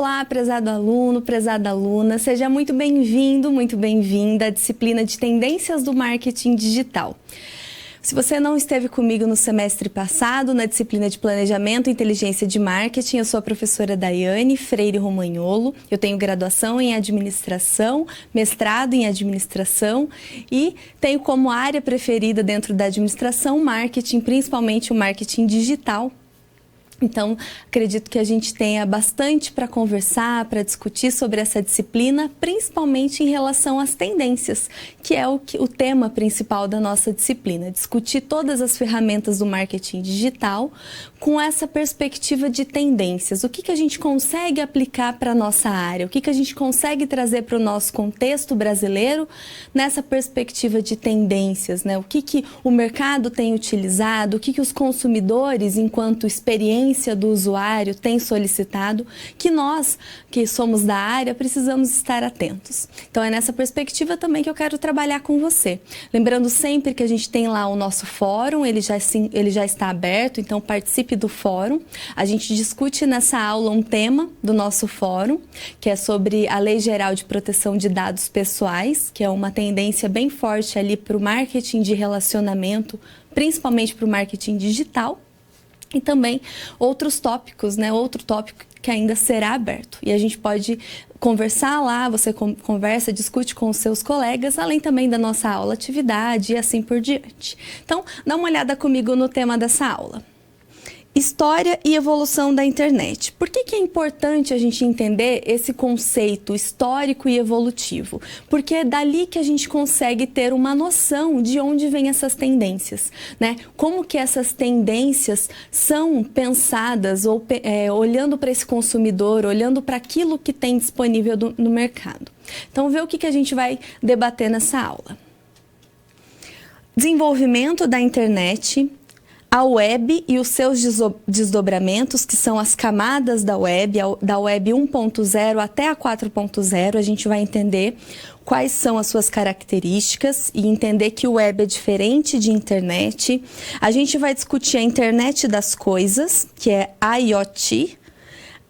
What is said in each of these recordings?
Olá, prezado aluno, prezada aluna, seja muito bem-vindo, muito bem-vinda à disciplina de Tendências do Marketing Digital. Se você não esteve comigo no semestre passado, na disciplina de Planejamento e Inteligência de Marketing, eu sou a professora Daiane Freire Romagnolo, eu tenho graduação em Administração, mestrado em Administração e tenho como área preferida dentro da Administração Marketing, principalmente o Marketing Digital. Então, acredito que a gente tenha bastante para conversar, para discutir sobre essa disciplina, principalmente em relação às tendências, que é o tema principal da nossa disciplina. Discutir todas as ferramentas do marketing digital com essa perspectiva de tendências. O que a gente consegue aplicar para a nossa área? O que a gente consegue trazer para o nosso contexto brasileiro nessa perspectiva de tendências, né? O que o mercado tem utilizado, o que os consumidores, enquanto experiência do usuário, tem solicitado, que nós, que somos da área, precisamos estar atentos. Então é nessa perspectiva também que eu quero trabalhar com você. Lembrando sempre que a gente tem lá o nosso fórum, ele já está aberto, então participe do fórum. A gente discute nessa aula um tema do nosso fórum, que é sobre a Lei Geral de Proteção de Dados Pessoais, que é uma tendência bem forte ali para o marketing de relacionamento, principalmente para o marketing digital. E também outros tópicos, né? Outro tópico que ainda será aberto. E a gente pode conversar lá, você conversa, discute com os seus colegas, além também da nossa aula atividade e assim por diante. Então, dá uma olhada comigo no tema dessa aula. História e evolução da internet. Por que é importante a gente entender esse conceito histórico e evolutivo? Porque é dali que a gente consegue ter uma noção de onde vêm essas tendências, né? Como que essas tendências são pensadas ou olhando para esse consumidor, olhando para aquilo que tem disponível no mercado. Então, vê o que a gente vai debater nessa aula. Desenvolvimento da internet, a web e os seus desdobramentos, que são as camadas da web 1.0 até a 4.0, a gente vai entender quais são as suas características e entender que o web é diferente de internet. A gente vai discutir a internet das coisas, que é IoT,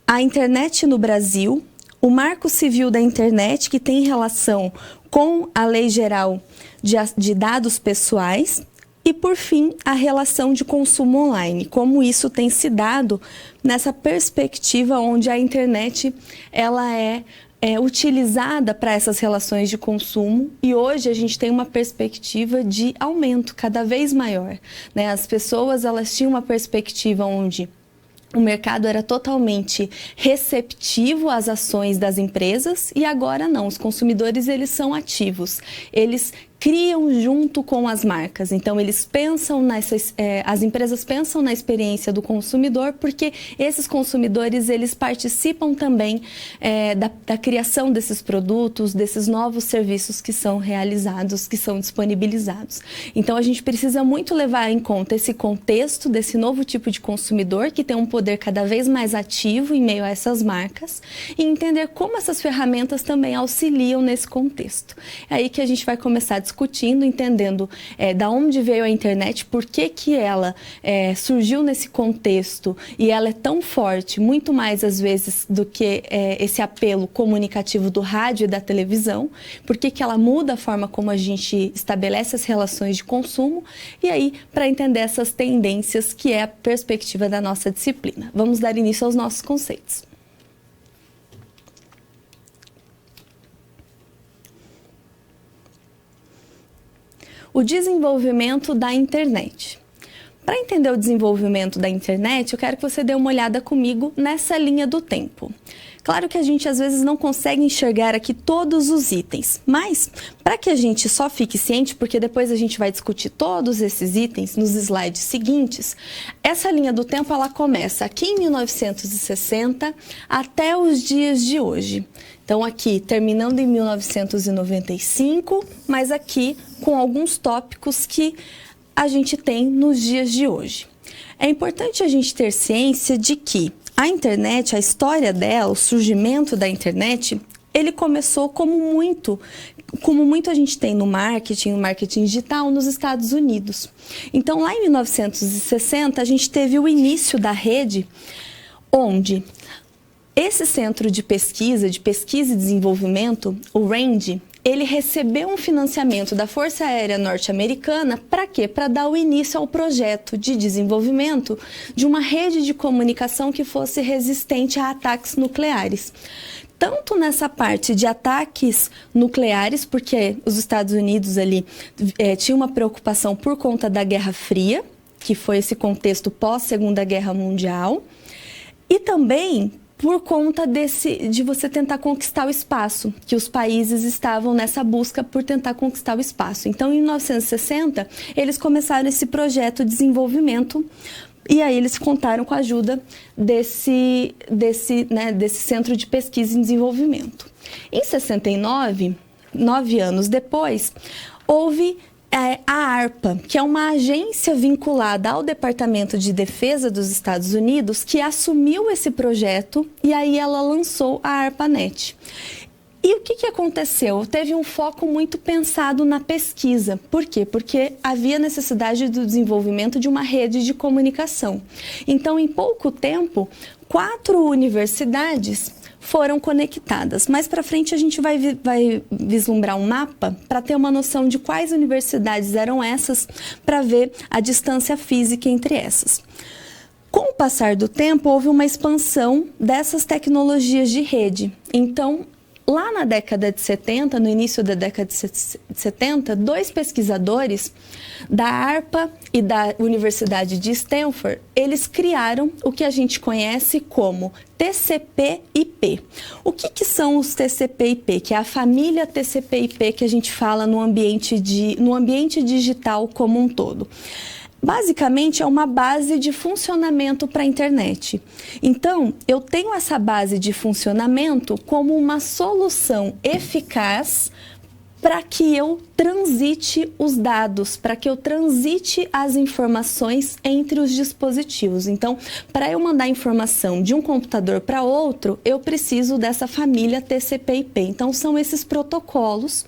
a internet no Brasil, o marco civil da internet, que tem relação com a Lei Geral de Dados Pessoais, e, por fim, a relação de consumo online, como isso tem se dado nessa perspectiva onde a internet ela é utilizada para essas relações de consumo e hoje a gente tem uma perspectiva de aumento cada vez maior, né? As pessoas elas tinham uma perspectiva onde o mercado era totalmente receptivo às ações das empresas e agora não, os consumidores eles são ativos, eles criam junto com as marcas, então eles pensam as empresas pensam na experiência do consumidor porque esses consumidores eles participam também da criação desses produtos, desses novos serviços que são realizados, que são disponibilizados. Então a gente precisa muito levar em conta esse contexto desse novo tipo de consumidor que tem um poder cada vez mais ativo em meio a essas marcas e entender como essas ferramentas também auxiliam nesse contexto. É aí que a gente vai começar discutindo, entendendo da onde veio a internet, por que ela surgiu nesse contexto e ela é tão forte, muito mais às vezes do que esse apelo comunicativo do rádio e da televisão, por que ela muda a forma como a gente estabelece as relações de consumo e aí para entender essas tendências que é a perspectiva da nossa disciplina. Vamos dar início aos nossos conceitos. O desenvolvimento da internet. Para entender o desenvolvimento da internet, eu quero que você dê uma olhada comigo nessa linha do tempo. Claro que a gente às vezes não consegue enxergar aqui todos os itens, mas para que a gente só fique ciente, porque depois a gente vai discutir todos esses itens nos slides seguintes, essa linha do tempo ela começa aqui em 1960 até os dias de hoje. Então aqui terminando em 1995, mas aqui com alguns tópicos que a gente tem nos dias de hoje. É importante a gente ter ciência de que a internet, a história dela, o surgimento da internet, ele começou como muito a gente tem no marketing digital nos Estados Unidos. Então, lá em 1960, a gente teve o início da rede, onde Esse centro de pesquisa e desenvolvimento, o RAND, ele recebeu um financiamento da Força Aérea Norte-Americana para quê? Para dar o início ao projeto de desenvolvimento de uma rede de comunicação que fosse resistente a ataques nucleares. Tanto nessa parte de ataques nucleares, porque os Estados Unidos ali tinham uma preocupação por conta da Guerra Fria, que foi esse contexto pós-Segunda Guerra Mundial, e também por conta de você tentar conquistar o espaço, que os países estavam nessa busca por tentar conquistar o espaço. Então, em 1960, eles começaram esse projeto de desenvolvimento e aí eles contaram com a ajuda desse centro de pesquisa e desenvolvimento. Em 69, 9 anos depois, houve a ARPA, que é uma agência vinculada ao Departamento de Defesa dos Estados Unidos, que assumiu esse projeto e aí ela lançou a ARPANET. E o que aconteceu? Teve um foco muito pensado na pesquisa. Por quê? Porque havia necessidade do desenvolvimento de uma rede de comunicação. Então, em pouco tempo, 4 universidades foram conectadas. Mais para frente a gente vai vislumbrar um mapa para ter uma noção de quais universidades eram essas, para ver a distância física entre essas. Com o passar do tempo, houve uma expansão dessas tecnologias de rede. Então, lá na década de 70, no início da década de 70, 2 pesquisadores da ARPA e da Universidade de Stanford, eles criaram o que a gente conhece como TCP/IP. O que são os TCP/IP? Que é a família TCP/IP que a gente fala no ambiente digital como um todo. Basicamente, é uma base de funcionamento para a internet. Então, eu tenho essa base de funcionamento como uma solução eficaz para que eu transite os dados, para que eu transite as informações entre os dispositivos. Então, para eu mandar informação de um computador para outro, eu preciso dessa família TCP/IP. Então, são esses protocolos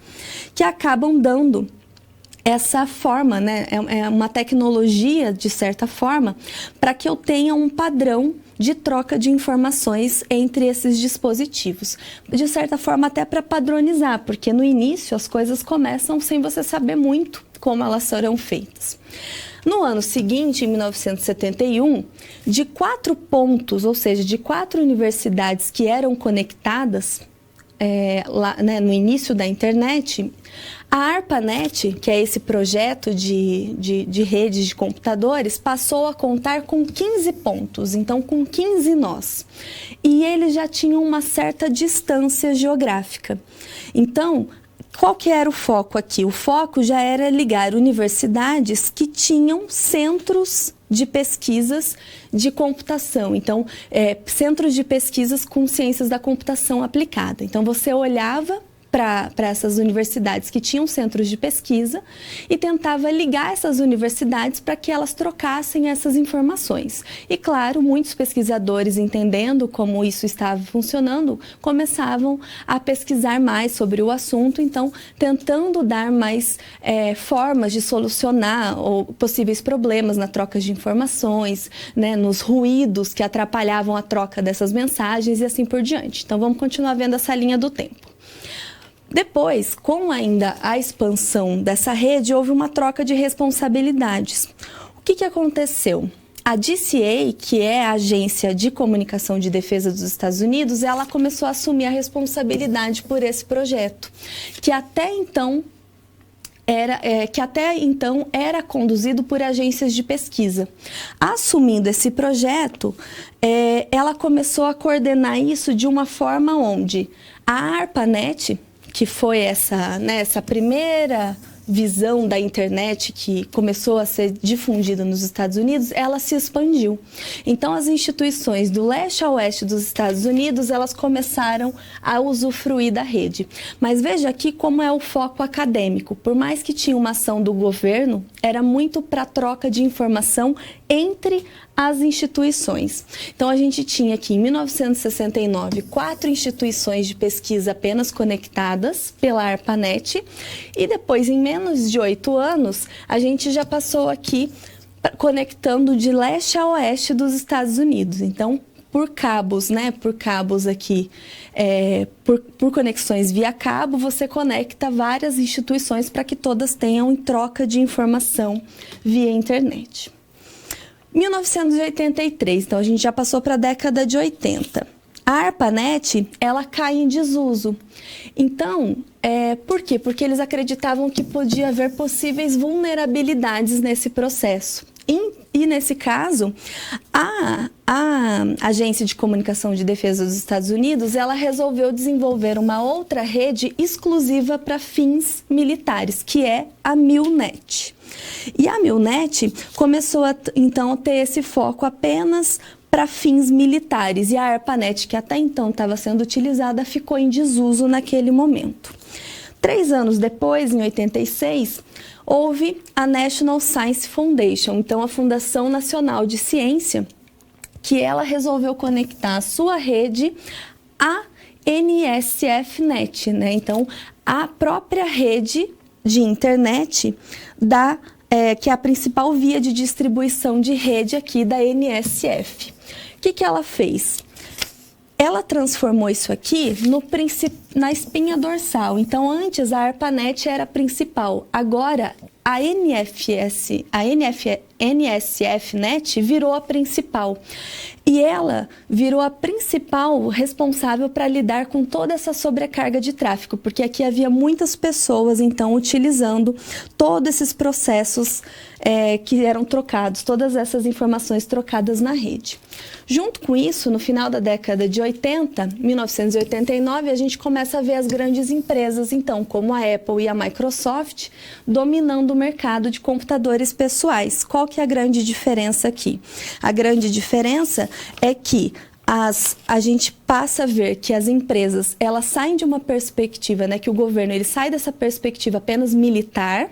que acabam dando essa forma, né? É uma tecnologia, de certa forma, para que eu tenha um padrão de troca de informações entre esses dispositivos. De certa forma, até para padronizar, porque no início as coisas começam sem você saber muito como elas serão feitas. No ano seguinte, em 1971, de 4 pontos, ou seja, de 4 universidades que eram conectadas lá, né, no início da internet, a ARPANET, que é esse projeto de rede de computadores, passou a contar com 15 pontos, então com 15 nós. E eles já tinham uma certa distância geográfica. Então, qual que era o foco aqui? O foco já era ligar universidades que tinham centros de pesquisas de computação. Então, centros de pesquisas com ciências da computação aplicada. Então, você olhava para essas universidades que tinham centros de pesquisa e tentava ligar essas universidades para que elas trocassem essas informações. E, claro, muitos pesquisadores, entendendo como isso estava funcionando, começavam a pesquisar mais sobre o assunto, então, tentando dar mais formas de solucionar possíveis problemas na troca de informações, né, nos ruídos que atrapalhavam a troca dessas mensagens e assim por diante. Então, vamos continuar vendo essa linha do tempo. Depois, com ainda a expansão dessa rede, houve uma troca de responsabilidades. O que aconteceu? A DCA, que é a Agência de Comunicação de Defesa dos Estados Unidos, ela começou a assumir a responsabilidade por esse projeto, que até então era conduzido por agências de pesquisa. Assumindo esse projeto, ela começou a coordenar isso de uma forma onde a ARPANET, que foi essa primeira visão da internet que começou a ser difundida nos Estados Unidos, ela se expandiu. Então, as instituições do leste a oeste dos Estados Unidos, elas começaram a usufruir da rede. Mas veja aqui como é o foco acadêmico. Por mais que tinha uma ação do governo, era muito para troca de informação entre as instituições. Então, a gente tinha aqui, em 1969, 4 instituições de pesquisa apenas conectadas pela ARPANET, e depois, em menos de 8 anos, a gente já passou aqui conectando de leste a oeste dos Estados Unidos. Então, por cabos, né? Por cabos aqui, por conexões via cabo, você conecta várias instituições para que todas tenham troca de informação via internet. 1983, então a gente já passou para a década de 80. A ARPANET, ela cai em desuso. Então, por quê? Porque eles acreditavam que podia haver possíveis vulnerabilidades nesse processo. E nesse caso, a Agência de Comunicação de Defesa dos Estados Unidos, ela resolveu desenvolver uma outra rede exclusiva para fins militares, que é a MILNET. E a MILNET começou então a ter esse foco apenas para fins militares, e a ARPANET, que até então estava sendo utilizada, ficou em desuso naquele momento. 3 anos depois, em 86, houve a National Science Foundation, então a Fundação Nacional de Ciência, que ela resolveu conectar a sua rede à NSF-Net, né? Então, a própria rede de internet que é a principal via de distribuição de rede aqui da NSF. O que ela fez? Ela transformou isso aqui na espinha dorsal. Então, antes a ARPANET era a principal. Agora, a NSF-Net virou a principal. E ela virou a principal responsável para lidar com toda essa sobrecarga de tráfego, porque aqui havia muitas pessoas, então, utilizando todos esses processos que eram trocados, todas essas informações trocadas na rede. Junto com isso, no final da década de 80, 1989, a gente começa a ver as grandes empresas, então, como a Apple e a Microsoft, dominando o mercado de computadores pessoais. Qual que é a grande diferença aqui? A grande diferença é que a gente passa a ver que as empresas, elas saem de uma perspectiva, né, que o governo ele sai dessa perspectiva apenas militar,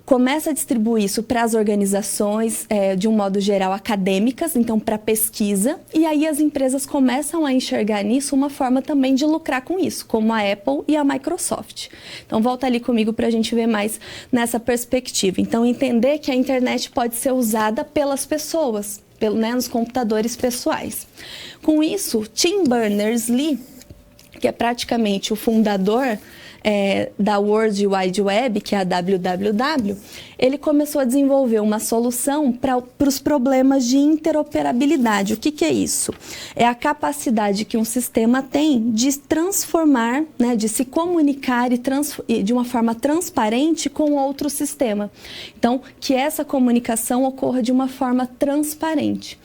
começa a distribuir isso para as organizações, de um modo geral, acadêmicas, então para pesquisa, e aí as empresas começam a enxergar nisso uma forma também de lucrar com isso, como a Apple e a Microsoft. Então volta ali comigo para a gente ver mais nessa perspectiva. Então entender que a internet pode ser usada pelas pessoas, nos computadores pessoais. Com isso, Tim Berners-Lee, que é praticamente o fundador da World Wide Web, que é a WWW, ele começou a desenvolver uma solução para os problemas de interoperabilidade. O que é isso? É a capacidade que um sistema tem de transformar, né, de se comunicar e de uma forma transparente com outro sistema. Então, que essa comunicação ocorra de uma forma transparente.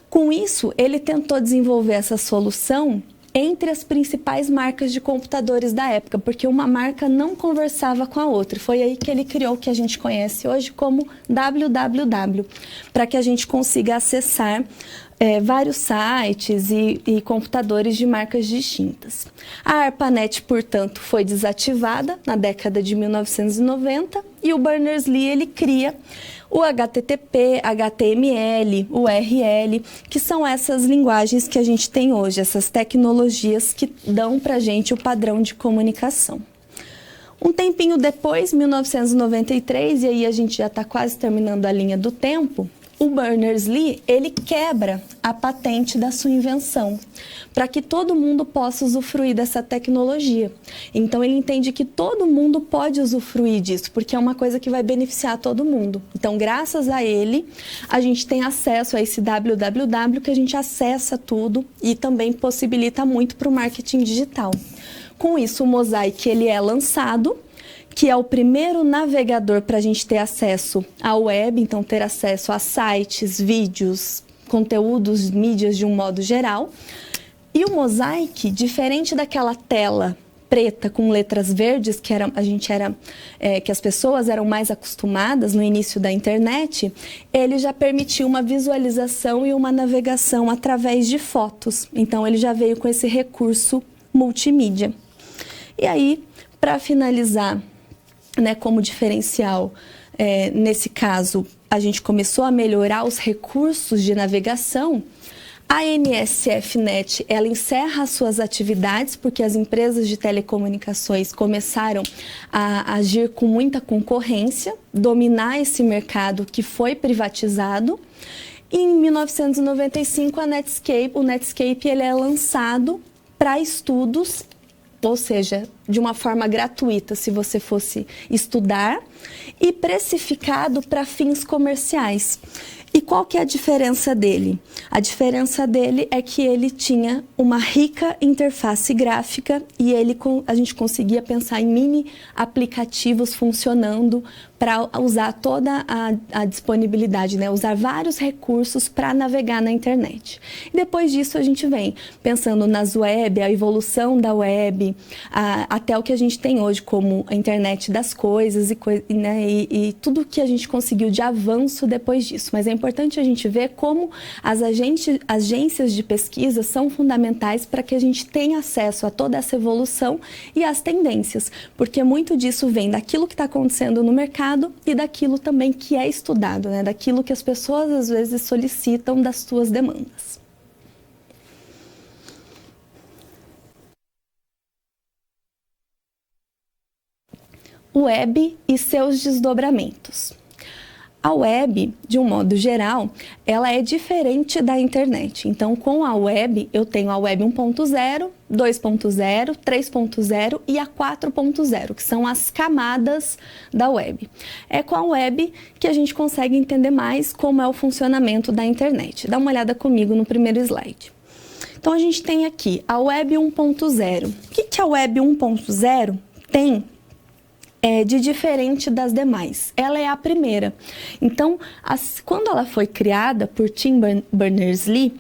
Com isso, ele tentou desenvolver essa solução entre as principais marcas de computadores da época, porque uma marca não conversava com a outra. Foi aí que ele criou o que a gente conhece hoje como www, para que a gente consiga acessar vários sites e computadores de marcas distintas. A ARPANET, portanto, foi desativada na década de 1990 e o Berners-Lee ele cria o HTTP, HTML, URL, que são essas linguagens que a gente tem hoje, essas tecnologias que dão para a gente o padrão de comunicação. Um tempinho depois, 1993, e aí a gente já está quase terminando a linha do tempo, o Berners-Lee, ele quebra a patente da sua invenção, para que todo mundo possa usufruir dessa tecnologia. Então, ele entende que todo mundo pode usufruir disso, porque é uma coisa que vai beneficiar todo mundo. Então, graças a ele, a gente tem acesso a esse www, que a gente acessa tudo e também possibilita muito para o marketing digital. Com isso, o Mosaic ele é lançado, que é o primeiro navegador para a gente ter acesso à web, então ter acesso a sites, vídeos, conteúdos, mídias de um modo geral. E o Mosaic, diferente daquela tela preta com letras verdes que que as pessoas eram mais acostumadas no início da internet, ele já permitiu uma visualização e uma navegação através de fotos. Então ele já veio com esse recurso multimídia. E aí, para finalizar, né, como diferencial, nesse caso, a gente começou a melhorar os recursos de navegação. A NSF-Net, ela encerra as suas atividades porque as empresas de telecomunicações começaram a agir com muita concorrência, dominar esse mercado que foi privatizado. E em 1995, o Netscape ele é lançado para estudos, ou seja, de uma forma gratuita, se você fosse estudar, e precificado para fins comerciais. E qual que é a diferença dele? A diferença dele é que ele tinha uma rica interface gráfica e a gente conseguia pensar em mini aplicativos funcionando para usar toda a disponibilidade, né? Usar vários recursos para navegar na internet. E depois disso a gente vem pensando nas web, a evolução da web, até o que a gente tem hoje como a internet das coisas e tudo que a gente conseguiu de avanço depois disso. Mas é importante a gente ver como as agências de pesquisa são fundamentais para que a gente tenha acesso a toda essa evolução e as tendências, porque muito disso vem daquilo que está acontecendo no mercado e daquilo também que é estudado, né? Daquilo que as pessoas às vezes solicitam das suas demandas. Web e seus desdobramentos. A web, de um modo geral, ela é diferente da internet. Então, com a web, eu tenho a web 1.0, 2.0, 3.0 e a 4.0, que são as camadas da web. É com a web que a gente consegue entender mais como é o funcionamento da internet. Dá uma olhada comigo no primeiro slide. Então, a gente tem aqui a web 1.0. O que a web 1.0 tem de diferente das demais? Ela é a primeira. Então, quando ela foi criada por Tim Berners-Lee,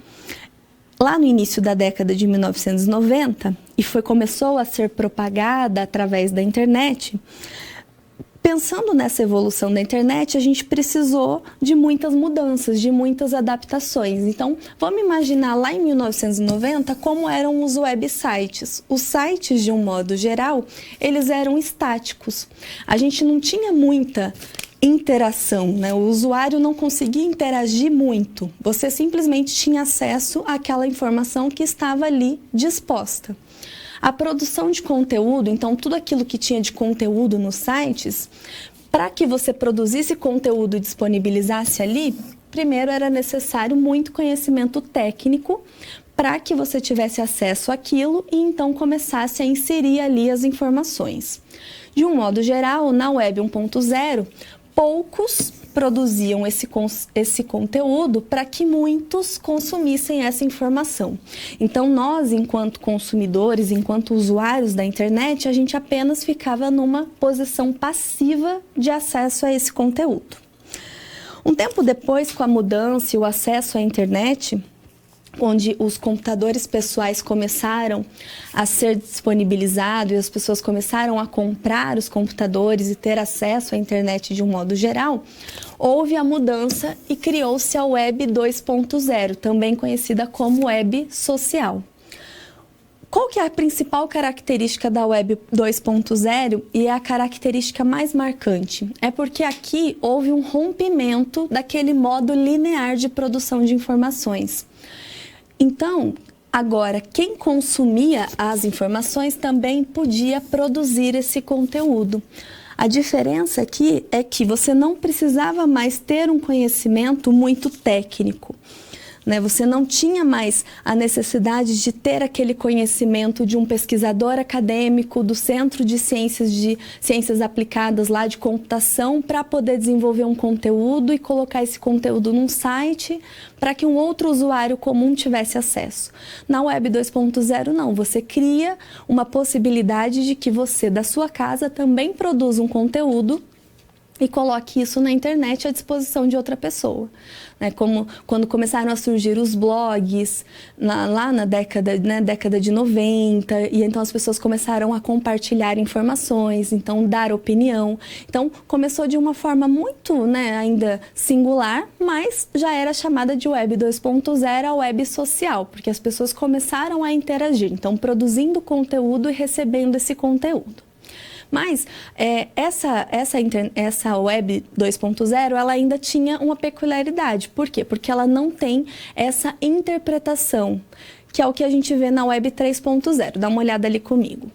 lá no início da década de 1990, e começou a ser propagada através da internet, pensando nessa evolução da internet, a gente precisou de muitas mudanças, de muitas adaptações. Então, vamos imaginar lá em 1990 como eram os websites. Os sites, de um modo geral, eles eram estáticos. A gente não tinha muita interação, né? O usuário não conseguia interagir muito. Você simplesmente tinha acesso àquela informação que estava ali disposta. A produção de conteúdo, então tudo aquilo que tinha de conteúdo nos sites, para que você produzisse conteúdo e disponibilizasse ali, primeiro era necessário muito conhecimento técnico para que você tivesse acesso àquilo e então começasse a inserir ali as informações. De um modo geral, na Web 1.0, poucos produziam esse conteúdo para que muitos consumissem essa informação. Então, nós, enquanto consumidores, enquanto usuários da internet, a gente apenas ficava numa posição passiva de acesso a esse conteúdo. Um tempo depois, com a mudança e o acesso à internet, onde os computadores pessoais começaram a ser disponibilizados e as pessoas começaram a comprar os computadores e ter acesso à internet de um modo geral, houve a mudança e criou-se a Web 2.0, também conhecida como Web social. Qual que é a principal característica da Web 2.0 e é a característica mais marcante? É porque aqui houve um rompimento daquele modo linear de produção de informações. Então, agora, quem consumia as informações também podia produzir esse conteúdo. A diferença aqui é que você não precisava mais ter um conhecimento muito técnico, né? Você não tinha mais a necessidade de ter aquele conhecimento de um pesquisador acadêmico do Centro de Ciências Aplicadas lá de computação para poder desenvolver um conteúdo e colocar esse conteúdo num site para que um outro usuário comum tivesse acesso. Na Web 2.0 não, você cria uma possibilidade de que você da sua casa também produza um conteúdo e coloque isso na internet à disposição de outra pessoa. Como quando começaram a surgir os blogs, lá na década de 90, e então as pessoas começaram a compartilhar informações, então dar opinião. Então começou de uma forma muito ainda singular, mas já era chamada de Web 2.0 a web social, porque as pessoas começaram a interagir, então produzindo conteúdo e recebendo esse conteúdo. Mas essa Web 2.0, ela ainda tinha uma peculiaridade. Por quê? Porque ela não tem essa interpretação, que é o que a gente vê na Web 3.0. Dá uma olhada ali comigo.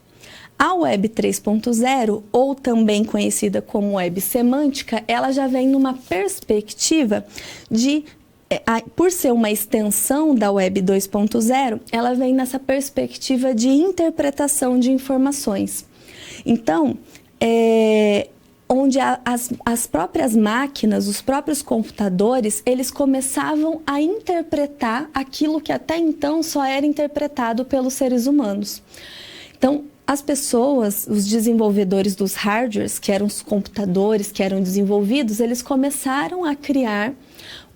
A Web 3.0, ou também conhecida como Web semântica, ela já vem numa perspectiva de por ser uma extensão da Web 2.0, ela vem nessa perspectiva de interpretação de informações. Então, onde as próprias máquinas, os próprios computadores, eles começavam a interpretar aquilo que até então só era interpretado pelos seres humanos. Então, as pessoas, os desenvolvedores dos hardwares, que eram os computadores que eram desenvolvidos, eles começaram a criar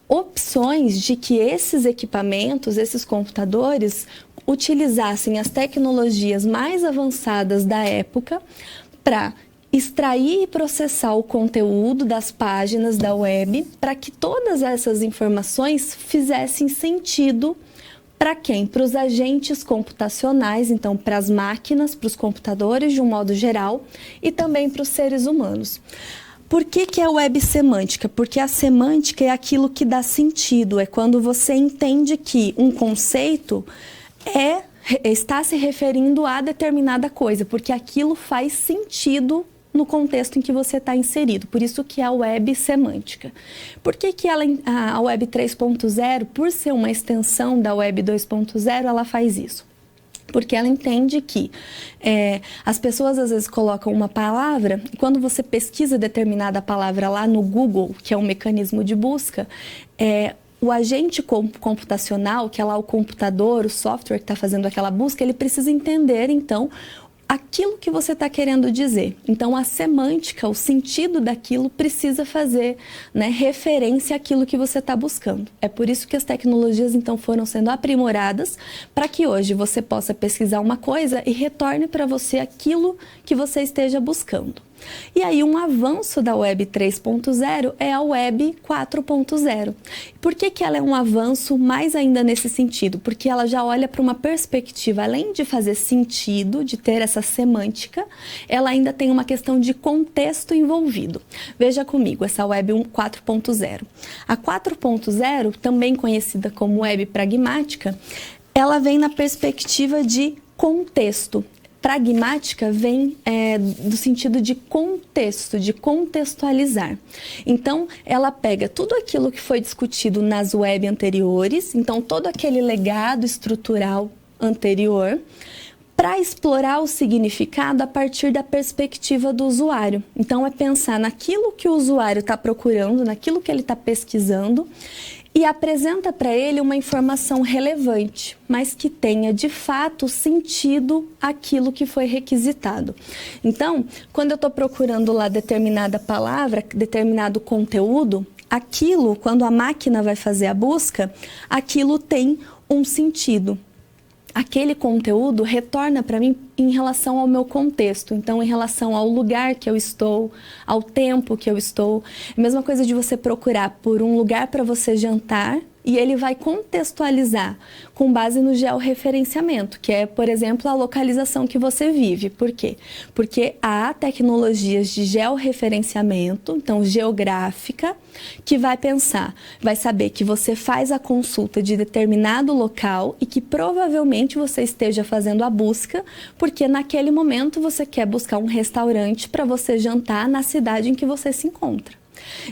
opções de que esses equipamentos, esses computadores, utilizassem as tecnologias mais avançadas da época para extrair e processar o conteúdo das páginas da web, para que todas essas informações fizessem sentido para quem? Para os agentes computacionais, então para as máquinas, para os computadores de um modo geral, e também para os seres humanos. Por que é web semântica? Porque a semântica é aquilo que dá sentido, é quando você entende que um conceito está se referindo a determinada coisa, porque aquilo faz sentido no contexto em que você está inserido. Por isso que é a web semântica. Por que a web 3.0, por ser uma extensão da web 2.0, ela faz isso? Porque ela entende que as pessoas às vezes colocam uma palavra e quando você pesquisa determinada palavra lá no Google, que é um mecanismo de busca, o agente computacional, que é lá o computador, o software que está fazendo aquela busca, ele precisa entender, então, aquilo que você está querendo dizer. Então, a semântica, o sentido daquilo precisa fazer, né, referência àquilo que você está buscando. É por isso que as tecnologias, então, foram sendo aprimoradas para que hoje você possa pesquisar uma coisa e retorne para você aquilo que você esteja buscando. E aí, um avanço da Web 3.0 é a Web 4.0. Por que ela é um avanço mais ainda nesse sentido? Porque ela já olha para uma perspectiva, além de fazer sentido, de ter essa semântica, ela ainda tem uma questão de contexto envolvido. Veja comigo, essa Web 4.0. A 4.0, também conhecida como Web pragmática, ela vem na perspectiva de contexto. Pragmática vem do sentido de contexto, de contextualizar. Então, ela pega tudo aquilo que foi discutido nas web anteriores, então todo aquele legado estrutural anterior, para explorar o significado a partir da perspectiva do usuário. Então, é pensar naquilo que o usuário está procurando, naquilo que ele está pesquisando, e apresenta para ele uma informação relevante, mas que tenha de fato sentido aquilo que foi requisitado. Então, quando eu estou procurando lá determinada palavra, determinado conteúdo, aquilo, quando a máquina vai fazer a busca, aquilo tem um sentido. Aquele conteúdo retorna para mim em relação ao meu contexto, então em relação ao lugar que eu estou, ao tempo que eu estou. É a mesma coisa de você procurar por um lugar para você jantar e ele vai contextualizar com base no georreferenciamento, que é, por exemplo, a localização que você vive. Por quê? Porque há tecnologias de georreferenciamento, então geográfica, que vai pensar, vai saber que você faz a consulta de determinado local e que provavelmente você esteja fazendo a busca, porque naquele momento você quer buscar um restaurante para você jantar na cidade em que você se encontra.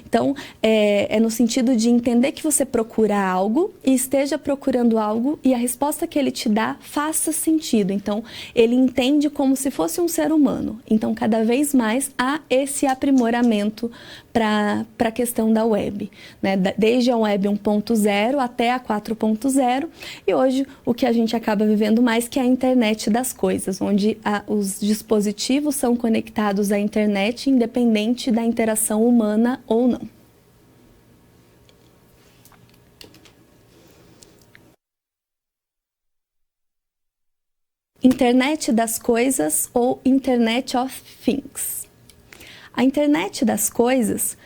Então, é no sentido de entender que você procura algo e esteja procurando algo e a resposta que ele te dá faça sentido. Então, ele entende como se fosse um ser humano. Então, cada vez mais há esse aprimoramento para a questão da web, né? Desde a web 1.0 até a 4.0 e hoje o que a gente acaba vivendo mais que é a internet das coisas, onde os dispositivos são conectados à internet independente da interação humana ou não. Internet das coisas ou Internet of Things. A internet das coisas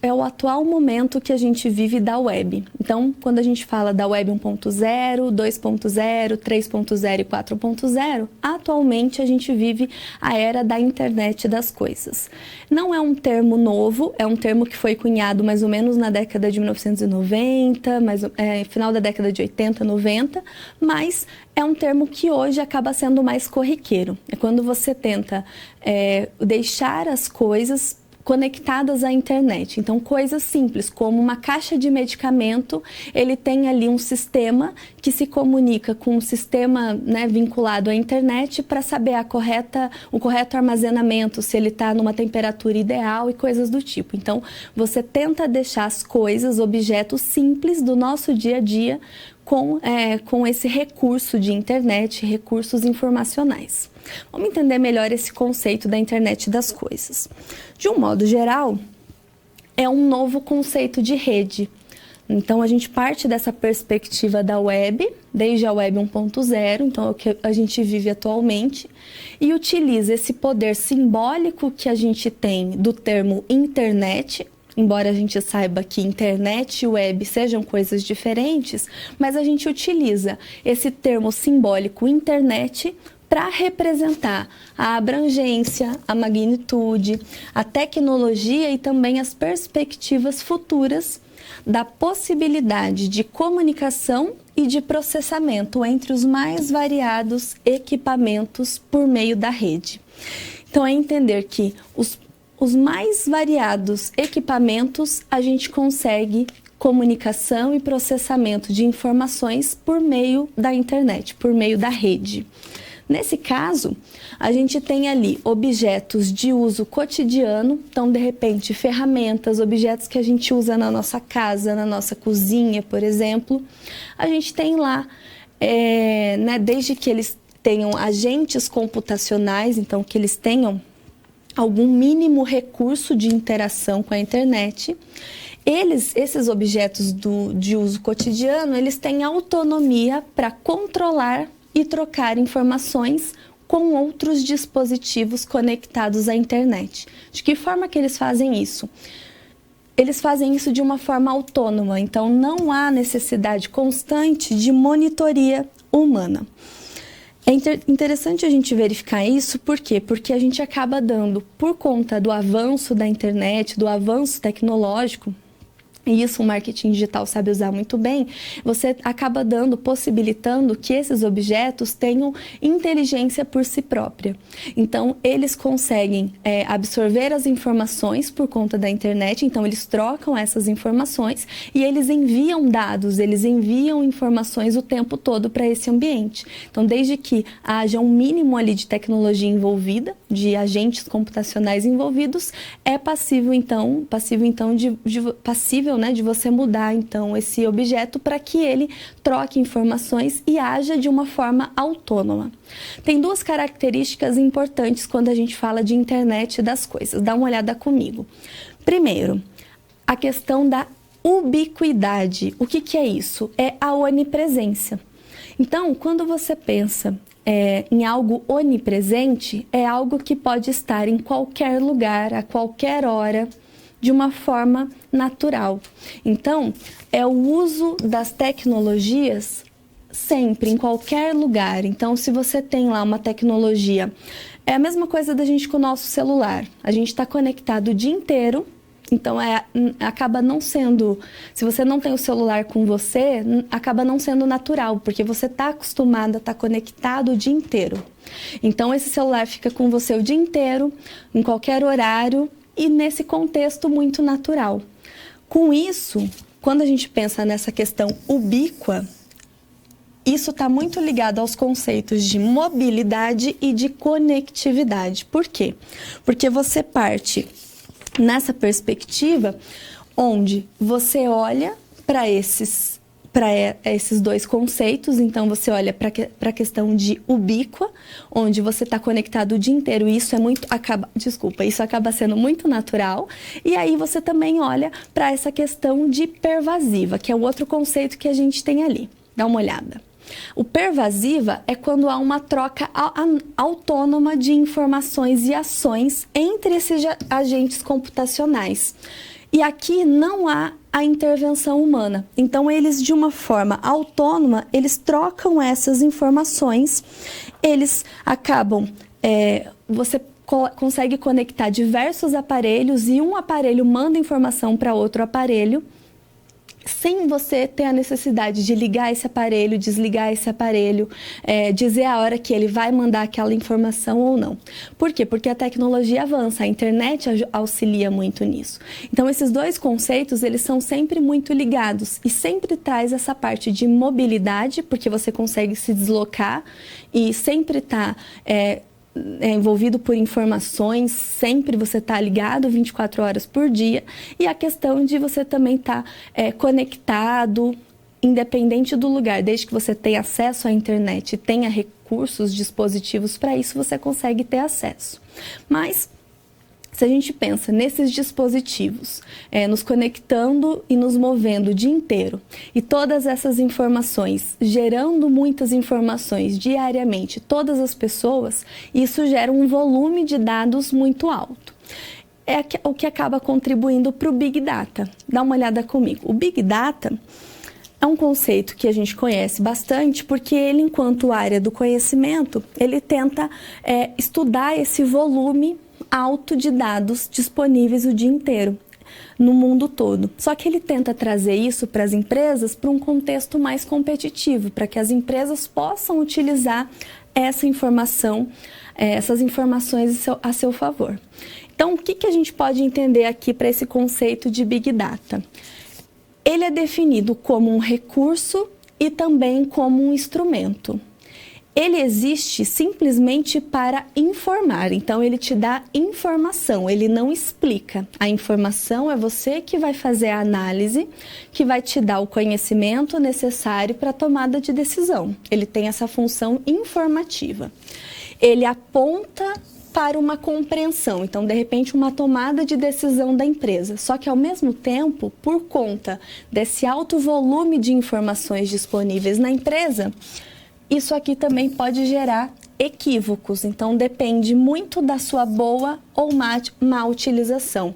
é o atual momento que a gente vive da web. Então, quando a gente fala da web 1.0, 2.0, 3.0 e 4.0, atualmente a gente vive a era da internet das coisas. Não é um termo novo, é um termo que foi cunhado mais ou menos na década de 1990, final da década de 80, 90, mas é um termo que hoje acaba sendo mais corriqueiro. É quando você tenta deixar as coisas conectadas à internet. Então, coisas simples, como uma caixa de medicamento, ele tem ali um sistema que se comunica com um sistema, né, vinculado à internet para saber o correto armazenamento, se ele está numa temperatura ideal e coisas do tipo. Então, você tenta deixar as coisas, objetos simples do nosso dia a dia com esse recurso de internet, recursos informacionais. Vamos entender melhor esse conceito da internet das coisas. De um modo geral, é um novo conceito de rede. Então, a gente parte dessa perspectiva da web, desde a web 1.0, então é o que a gente vive atualmente, e utiliza esse poder simbólico que a gente tem do termo internet. Embora a gente saiba que internet e web sejam coisas diferentes, mas a gente utiliza esse termo simbólico internet para representar a abrangência, a magnitude, a tecnologia e também as perspectivas futuras da possibilidade de comunicação e de processamento entre os mais variados equipamentos por meio da rede. Então, é entender que os mais variados equipamentos, a gente consegue comunicação e processamento de informações por meio da internet, por meio da rede. Nesse caso, a gente tem ali objetos de uso cotidiano, então, de repente, ferramentas, objetos que a gente usa na nossa casa, na nossa cozinha, por exemplo. A gente tem lá, né, desde que eles tenham agentes computacionais, então, que eles tenham algum mínimo recurso de interação com a internet, esses objetos de uso cotidiano, eles têm autonomia para controlar e trocar informações com outros dispositivos conectados à internet. De que forma que eles fazem isso? Eles fazem isso de uma forma autônoma, então não há necessidade constante de monitoria humana. É interessante a gente verificar isso, por quê? Porque a gente acaba dando, por conta do avanço da internet, do avanço tecnológico, e isso o marketing digital sabe usar muito bem, você acaba possibilitando que esses objetos tenham inteligência por si própria. Então, eles conseguem absorver as informações por conta da internet, então eles trocam essas informações e eles enviam dados, eles enviam informações o tempo todo para esse ambiente. Então, desde que haja um mínimo ali de tecnologia envolvida, de agentes computacionais envolvidos, é passível de você mudar então esse objeto para que ele troque informações e haja de uma forma autônoma. Tem duas características importantes quando a gente fala de internet das coisas. Dá uma olhada comigo. Primeiro, a questão da ubiquidade. O que é isso? É a onipresença. Então, quando você pensa em algo onipresente, é algo que pode estar em qualquer lugar, a qualquer hora, de uma forma natural. Então, é o uso das tecnologias sempre, em qualquer lugar. Então, se você tem lá uma tecnologia, é a mesma coisa da gente com o nosso celular. A gente está conectado o dia inteiro, então acaba não sendo, se você não tem o celular com você, acaba não sendo natural, porque você está acostumado a estar conectado o dia inteiro. Então, esse celular fica com você o dia inteiro, em qualquer horário, e nesse contexto muito natural. Com isso, quando a gente pensa nessa questão ubíqua, isso está muito ligado aos conceitos de mobilidade e de conectividade. Por quê? Porque você parte nessa perspectiva onde você olha para esses dois conceitos, então você olha para a questão de ubíqua, onde você está conectado o dia inteiro, e isso isso acaba sendo muito natural, e aí você também olha para essa questão de pervasiva, que é o outro conceito que a gente tem ali. Dá uma olhada. O pervasiva é quando há uma troca autônoma de informações e ações entre esses agentes computacionais. E aqui não há a intervenção humana. Então, eles, de uma forma autônoma, eles trocam essas informações, eles acabam... você consegue conectar diversos aparelhos e um aparelho manda informação para outro aparelho sem você ter a necessidade de ligar esse aparelho, desligar esse aparelho, dizer a hora que ele vai mandar aquela informação ou não. Por quê? Porque a tecnologia avança, a internet auxilia muito nisso. Então, esses dois conceitos, eles são sempre muito ligados e sempre traz essa parte de mobilidade, porque você consegue se deslocar e sempre está envolvido por informações, sempre você está ligado 24 horas por dia, e a questão de você também estar conectado, independente do lugar, desde que você tenha acesso à internet e tenha recursos, dispositivos para isso, você consegue ter acesso. Mas se a gente pensa nesses dispositivos, nos conectando e nos movendo o dia inteiro, e todas essas informações, gerando muitas informações diariamente, todas as pessoas, isso gera um volume de dados muito alto. É o que acaba contribuindo para o Big Data. Dá uma olhada comigo. O Big Data é um conceito que a gente conhece bastante porque ele, enquanto área do conhecimento, ele tenta estudar esse volume alto de dados disponíveis o dia inteiro, no mundo todo. Só que ele tenta trazer isso para as empresas para um contexto mais competitivo, para que as empresas possam utilizar essa informação, essas informações a seu favor. Então, o que a gente pode entender aqui para esse conceito de Big Data? Ele é definido como um recurso e também como um instrumento. Ele existe simplesmente para informar, então ele te dá informação, ele não explica. A informação é você que vai fazer a análise, que vai te dar o conhecimento necessário para a tomada de decisão. Ele tem essa função informativa. Ele aponta para uma compreensão, então de repente uma tomada de decisão da empresa. Só que ao mesmo tempo, por conta desse alto volume de informações disponíveis na empresa, isso aqui também pode gerar equívocos, então depende muito da sua boa ou má utilização.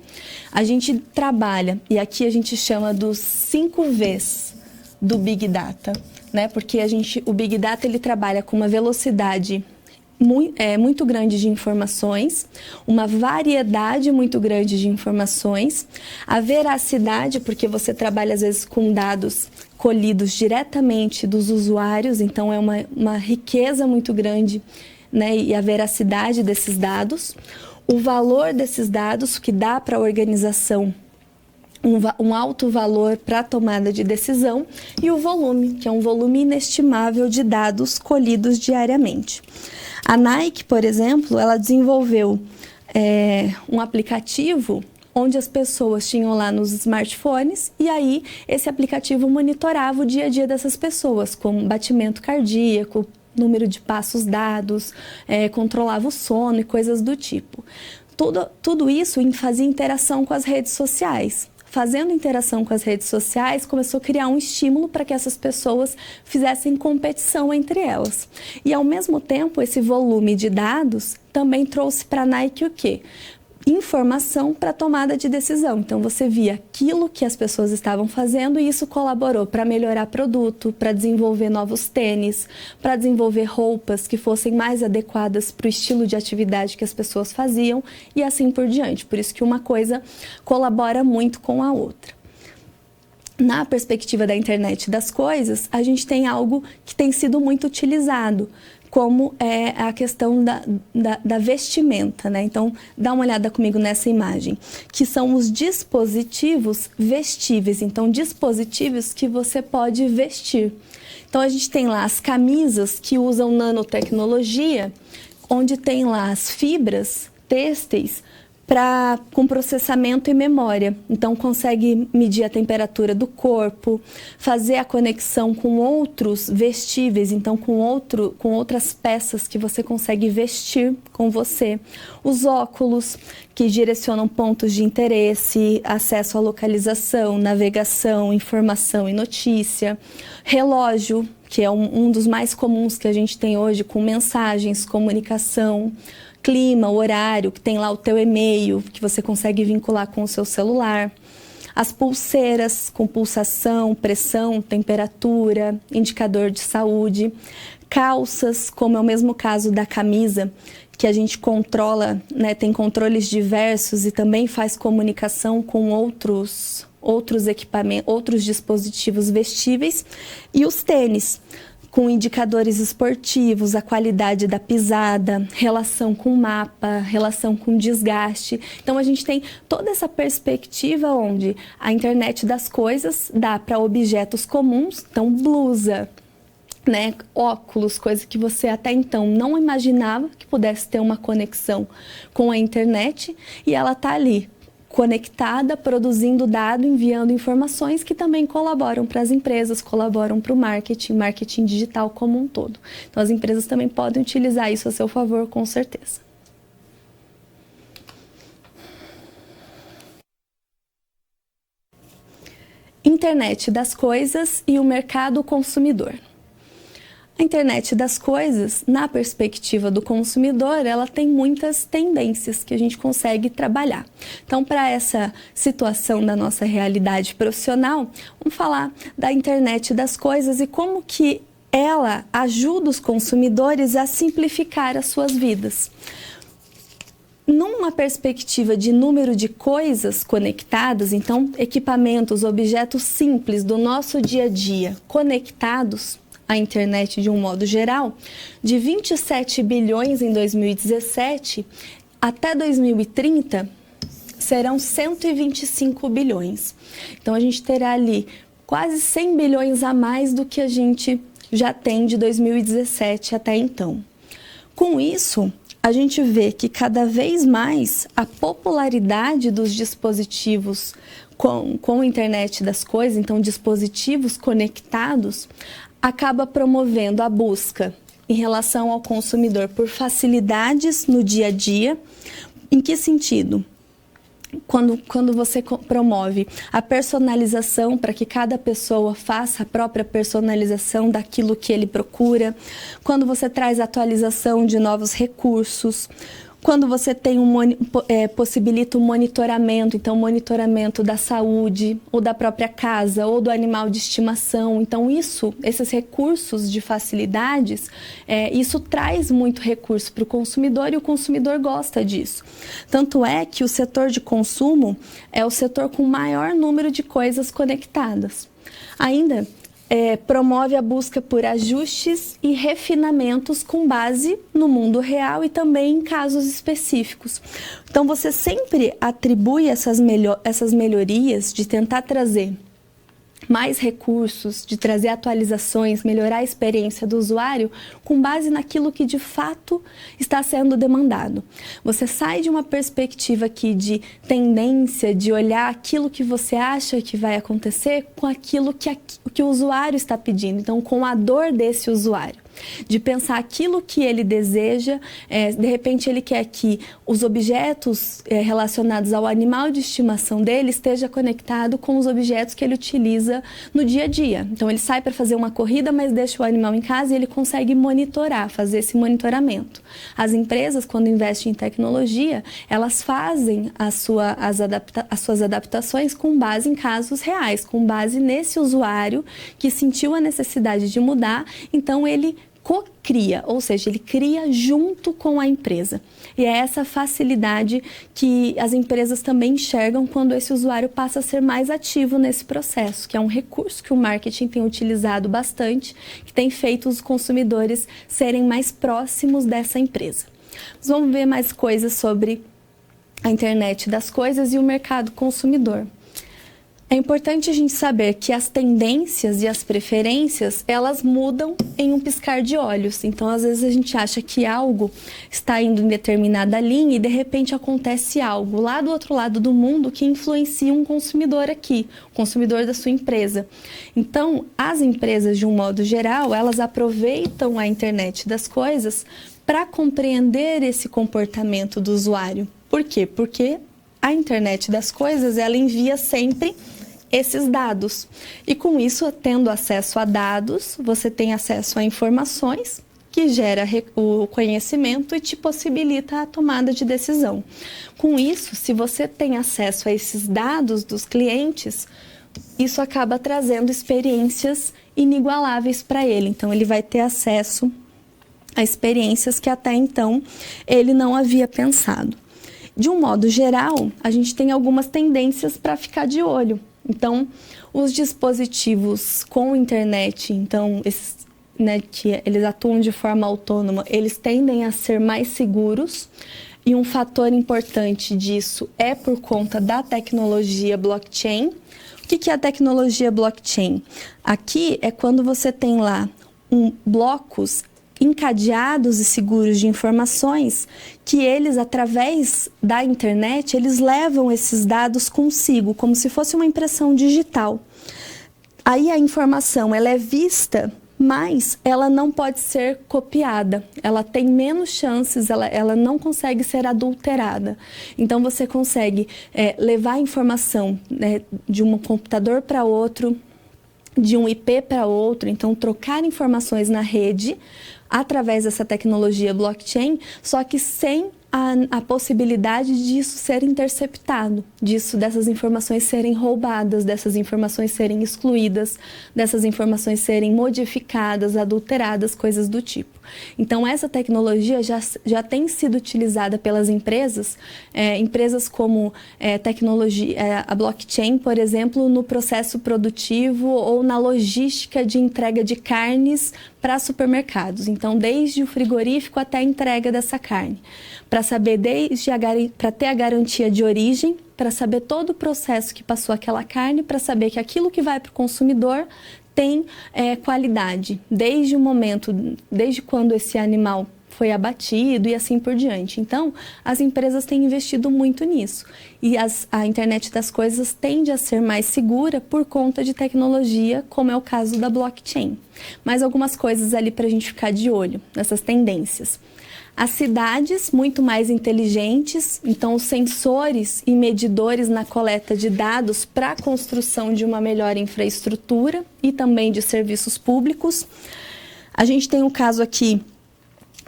A gente trabalha, e aqui a gente chama dos 5 Vs do Big Data, né? Porque o Big Data ele trabalha com uma velocidade muito grande de informações, uma variedade muito grande de informações, a veracidade, porque você trabalha às vezes com dados colhidos diretamente dos usuários, então é uma riqueza muito grande, né, e a veracidade desses dados, o valor desses dados que dá para a organização um alto valor para a tomada de decisão, e o volume, que é um volume inestimável de dados colhidos diariamente. A Nike, por exemplo, ela desenvolveu um aplicativo onde as pessoas tinham lá nos smartphones, e aí esse aplicativo monitorava o dia a dia dessas pessoas, como batimento cardíaco, número de passos dados, controlava o sono e coisas do tipo. Tudo isso fazia interação com as redes sociais. Fazendo interação com as redes sociais, começou a criar um estímulo para que essas pessoas fizessem competição entre elas. E, ao mesmo tempo, esse volume de dados também trouxe para a Nike o quê? Informação para tomada de decisão. Então, você via aquilo que as pessoas estavam fazendo e isso colaborou para melhorar produto, para desenvolver novos tênis, para desenvolver roupas que fossem mais adequadas para o estilo de atividade que as pessoas faziam e assim por diante. Por isso que uma coisa colabora muito com a outra. Na perspectiva da internet das coisas, a gente tem algo que tem sido muito utilizado, como é a questão da vestimenta, né? Então, dá uma olhada comigo nessa imagem, que são os dispositivos vestíveis, então dispositivos que você pode vestir. Então, a gente tem lá as camisas que usam nanotecnologia, onde tem lá as fibras têxteis com processamento e memória. Então, consegue medir a temperatura do corpo, fazer a conexão com outros vestíveis, então com outras peças que você consegue vestir com você. Os óculos, que direcionam pontos de interesse, acesso à localização, navegação, informação e notícia. Relógio, que é um dos mais comuns que a gente tem hoje, com mensagens, comunicação. Clima, horário, que tem lá o teu e-mail, que você consegue vincular com o seu celular. As pulseiras com pulsação, pressão, temperatura, indicador de saúde. Calças, como é o mesmo caso da camisa, que a gente controla, né, tem controles diversos e também faz comunicação com outros outros equipamentos, outros dispositivos vestíveis, e os tênis, com indicadores esportivos, a qualidade da pisada, relação com mapa, relação com desgaste. Então, a gente tem toda essa perspectiva onde a internet das coisas dá para objetos comuns, então blusa, né, óculos, coisa que você até então não imaginava que pudesse ter uma conexão com a internet, e ela está ali, conectada, produzindo dado, enviando informações que também colaboram para as empresas, colaboram para o marketing digital como um todo. Então, as empresas também podem utilizar isso a seu favor, com certeza. Internet das coisas e o mercado consumidor. A internet das coisas, na perspectiva do consumidor, ela tem muitas tendências que a gente consegue trabalhar. Então, para essa situação da nossa realidade profissional, vamos falar da internet das coisas e como que ela ajuda os consumidores a simplificar as suas vidas. Numa perspectiva de número de coisas conectadas, então equipamentos, objetos simples do nosso dia a dia conectados à internet de um modo geral, de 27 bilhões em 2017, até 2030 serão 125 bilhões. Então a gente terá ali quase 100 bilhões a mais do que a gente já tem de 2017 até então. Com isso, a gente vê que cada vez mais a popularidade dos dispositivos com a internet das coisas, então dispositivos conectados, acaba promovendo a busca em relação ao consumidor por facilidades no dia a dia. Em que sentido? Quando você promove a personalização para que cada pessoa faça a própria personalização daquilo que ele procura, quando você traz atualização de novos recursos, quando você tem possibilita o monitoramento, então monitoramento da saúde, ou da própria casa, ou do animal de estimação. Então esses recursos de facilidades, isso traz muito recurso para o consumidor e o consumidor gosta disso. Tanto é que o setor de consumo é o setor com maior número de coisas conectadas. Ainda promove a busca por ajustes e refinamentos com base no mundo real e também em casos específicos. Então, você sempre atribui essas melhorias de tentar trazer mais recursos, de trazer atualizações, melhorar a experiência do usuário com base naquilo que de fato está sendo demandado. Você sai de uma perspectiva aqui de tendência, de olhar aquilo que você acha que vai acontecer com aquilo que o usuário está pedindo, então com a dor desse usuário. De pensar aquilo que ele deseja, de repente ele quer que os objetos relacionados ao animal de estimação dele esteja conectado com os objetos que ele utiliza no dia a dia. Então ele sai para fazer uma corrida, mas deixa o animal em casa e ele consegue monitorar, fazer esse monitoramento. As empresas, quando investem em tecnologia, elas fazem as suas adaptações com base em casos reais, com base nesse usuário que sentiu a necessidade de mudar, então ele co-cria, ou seja, ele cria junto com a empresa. E é essa facilidade que as empresas também enxergam quando esse usuário passa a ser mais ativo nesse processo, que é um recurso que o marketing tem utilizado bastante, que tem feito os consumidores serem mais próximos dessa empresa. Mas vamos ver mais coisas sobre a internet das coisas e o mercado consumidor. É importante a gente saber que as tendências e as preferências, elas mudam em um piscar de olhos. Então, às vezes a gente acha que algo está indo em determinada linha e de repente acontece algo lá do outro lado do mundo que influencia um consumidor aqui, o consumidor da sua empresa. Então, as empresas, de um modo geral, elas aproveitam a internet das coisas para compreender esse comportamento do usuário. Por quê? Porque a internet das coisas, ela envia sempre esses dados. E com isso, tendo acesso a dados, você tem acesso a informações que gera o conhecimento e te possibilita a tomada de decisão. Com isso, se você tem acesso a esses dados dos clientes, isso acaba trazendo experiências inigualáveis para ele. Então, ele vai ter acesso a experiências que até então ele não havia pensado. De um modo geral, a gente tem algumas tendências para ficar de olho. Então, os dispositivos com internet, então, que eles atuam de forma autônoma, eles tendem a ser mais seguros. E um fator importante disso é por conta da tecnologia blockchain. O que é a tecnologia blockchain? Aqui é quando você tem lá blocos encadeados e seguros de informações que eles, através da internet, eles levam esses dados consigo, como se fosse uma impressão digital. Aí a informação ela é vista, mas ela não pode ser copiada, ela tem menos chances, ela não consegue ser adulterada. Então você consegue levar a informação de um computador para outro, de um IP para outro, então trocar informações na rede através dessa tecnologia blockchain, só que sem a possibilidade disso ser interceptado, dessas informações serem roubadas, dessas informações serem excluídas, dessas informações serem modificadas, adulteradas, coisas do tipo. Então, essa tecnologia já tem sido utilizada pelas empresas, empresas como a blockchain, por exemplo, no processo produtivo ou na logística de entrega de carnes para supermercados. Então, desde o frigorífico até a entrega dessa carne. Para saber para ter a garantia de origem, para saber todo o processo que passou aquela carne, para saber que aquilo que vai para o consumidor tem qualidade, desde quando esse animal foi abatido e assim por diante. Então, as empresas têm investido muito nisso. E a internet das coisas tende a ser mais segura por conta de tecnologia, como é o caso da blockchain. Mais algumas coisas ali para a gente ficar de olho nessas tendências. As cidades muito mais inteligentes, então os sensores e medidores na coleta de dados para a construção de uma melhor infraestrutura e também de serviços públicos. A gente tem um caso aqui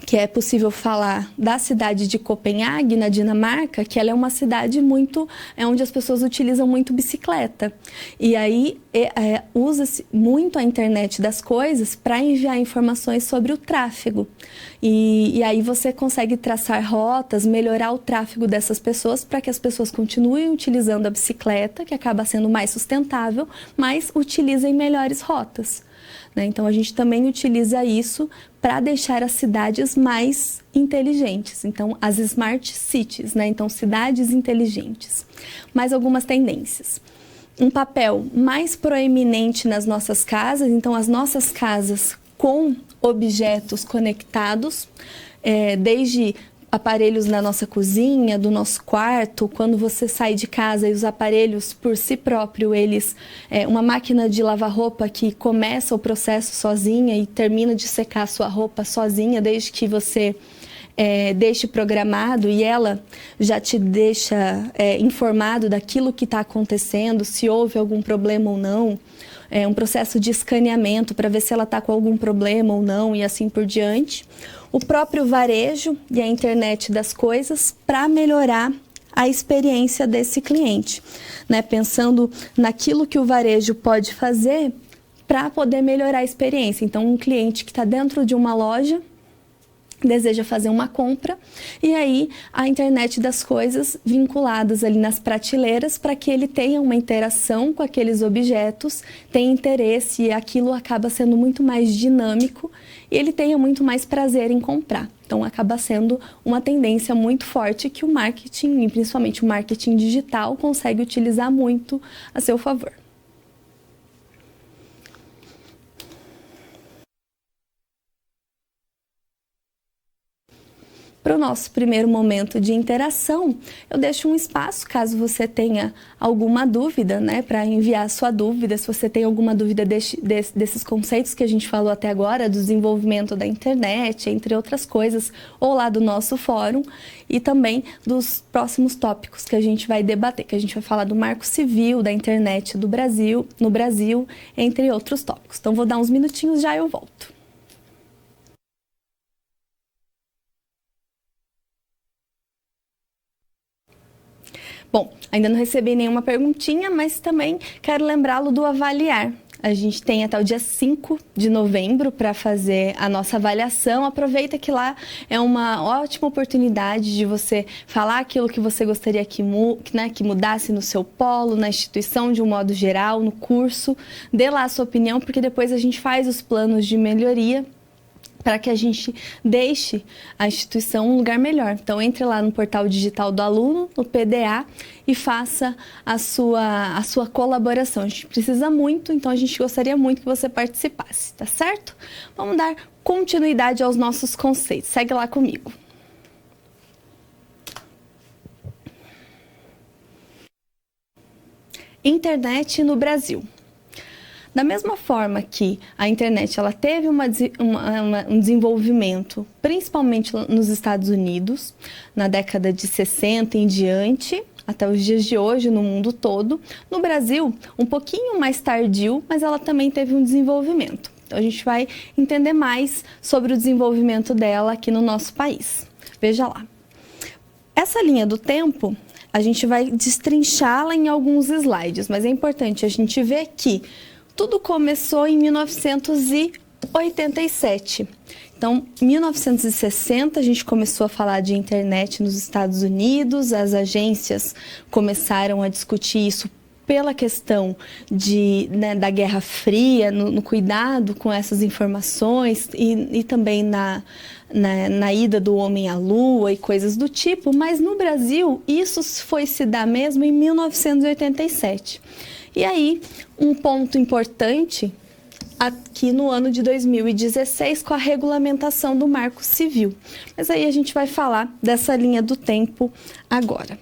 que é possível falar da cidade de Copenhague, na Dinamarca, que ela é uma cidade onde as pessoas utilizam muito bicicleta. E aí usa-se muito a internet das coisas para enviar informações sobre o tráfego. E aí você consegue traçar rotas, melhorar o tráfego dessas pessoas para que as pessoas continuem utilizando a bicicleta, que acaba sendo mais sustentável, mas utilizem melhores rotas. Então, a gente também utiliza isso para deixar as cidades mais inteligentes. Então, as smart cities, então cidades inteligentes. Mais algumas tendências. Um papel mais proeminente nas nossas casas. Então, as nossas casas com objetos conectados, desde aparelhos na nossa cozinha, do nosso quarto, quando você sai de casa e os aparelhos por si próprio, uma máquina de lavar roupa que começa o processo sozinha e termina de secar a sua roupa sozinha, desde que você deixe programado e ela já te deixa informado daquilo que está acontecendo, se houve algum problema ou não. Um processo de escaneamento para ver se ela está com algum problema ou não e assim por diante. O próprio varejo e a internet das coisas para melhorar a experiência desse cliente, pensando naquilo que o varejo pode fazer para poder melhorar a experiência. Então, um cliente que está dentro de uma loja deseja fazer uma compra e aí a internet das coisas vinculadas ali nas prateleiras para que ele tenha uma interação com aqueles objetos, tenha interesse e aquilo acaba sendo muito mais dinâmico e ele tenha muito mais prazer em comprar. Então acaba sendo uma tendência muito forte que o marketing, e principalmente o marketing digital, consegue utilizar muito a seu favor. Para o nosso primeiro momento de interação, eu deixo um espaço, caso você tenha alguma dúvida, para enviar sua dúvida. Se você tem alguma dúvida desses conceitos que a gente falou até agora, do desenvolvimento da internet, entre outras coisas, ou lá do nosso fórum, e também dos próximos tópicos que a gente vai debater, que a gente vai falar do Marco Civil, da internet no Brasil, entre outros tópicos. Então, vou dar uns minutinhos, já eu volto. Bom, ainda não recebi nenhuma perguntinha, mas também quero lembrá-lo do avaliar. A gente tem até o dia 5 de novembro para fazer a nossa avaliação. Aproveita que lá é uma ótima oportunidade de você falar aquilo que você gostaria que mudasse no seu polo, na instituição de um modo geral, no curso. Dê lá a sua opinião, porque depois a gente faz os planos de melhoria para que a gente deixe a instituição um lugar melhor. Então, entre lá no portal digital do aluno, no PDA, e faça a sua colaboração. A gente precisa muito, então a gente gostaria muito que você participasse, tá certo? Vamos dar continuidade aos nossos conceitos. Segue lá comigo. Internet no Brasil. Da mesma forma que a internet ela teve um desenvolvimento, principalmente nos Estados Unidos, na década de 60 em diante, até os dias de hoje no mundo todo, no Brasil, um pouquinho mais tardio, mas ela também teve um desenvolvimento. Então a gente vai entender mais sobre o desenvolvimento dela aqui no nosso país. Veja lá. Essa linha do tempo, a gente vai destrinchá-la em alguns slides, mas é importante a gente ver que tudo começou em 1987. Então, em 1960, a gente começou a falar de internet nos Estados Unidos, as agências começaram a discutir isso pela questão da Guerra Fria, no cuidado com essas informações e também na ida do homem à Lua e coisas do tipo, mas no Brasil isso foi se dar mesmo em 1987. E aí, um ponto importante aqui no ano de 2016 com a regulamentação do Marco Civil. Mas aí a gente vai falar dessa linha do tempo agora.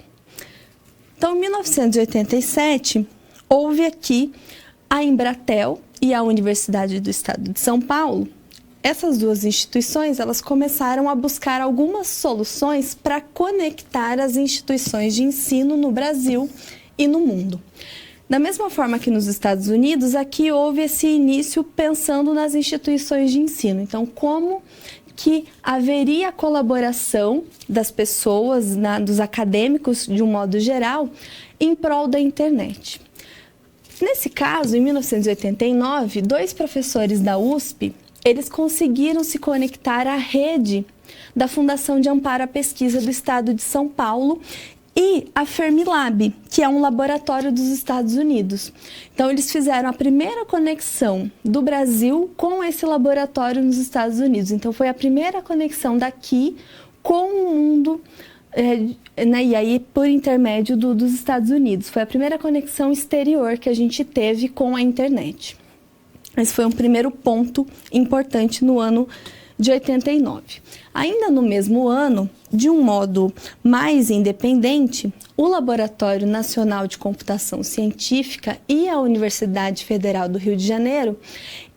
Então, em 1987, houve aqui a Embratel e a Universidade do Estado de São Paulo. Essas duas instituições, elas começaram a buscar algumas soluções para conectar as instituições de ensino no Brasil e no mundo. Da mesma forma que nos Estados Unidos, aqui houve esse início pensando nas instituições de ensino. Então, como que haveria colaboração das pessoas, dos acadêmicos, de um modo geral, em prol da internet. Nesse caso, em 1989, 2 professores da USP, eles conseguiram se conectar à rede da Fundação de Amparo à Pesquisa do Estado de São Paulo e a Fermilab, que é um laboratório dos Estados Unidos. Então, eles fizeram a primeira conexão do Brasil com esse laboratório nos Estados Unidos. Então, foi a primeira conexão daqui com o mundo, e aí por intermédio dos Estados Unidos. Foi a primeira conexão exterior que a gente teve com a internet. Esse foi um primeiro ponto importante no ano de 89. Ainda no mesmo ano, de um modo mais independente, o Laboratório Nacional de Computação Científica e a Universidade Federal do Rio de Janeiro,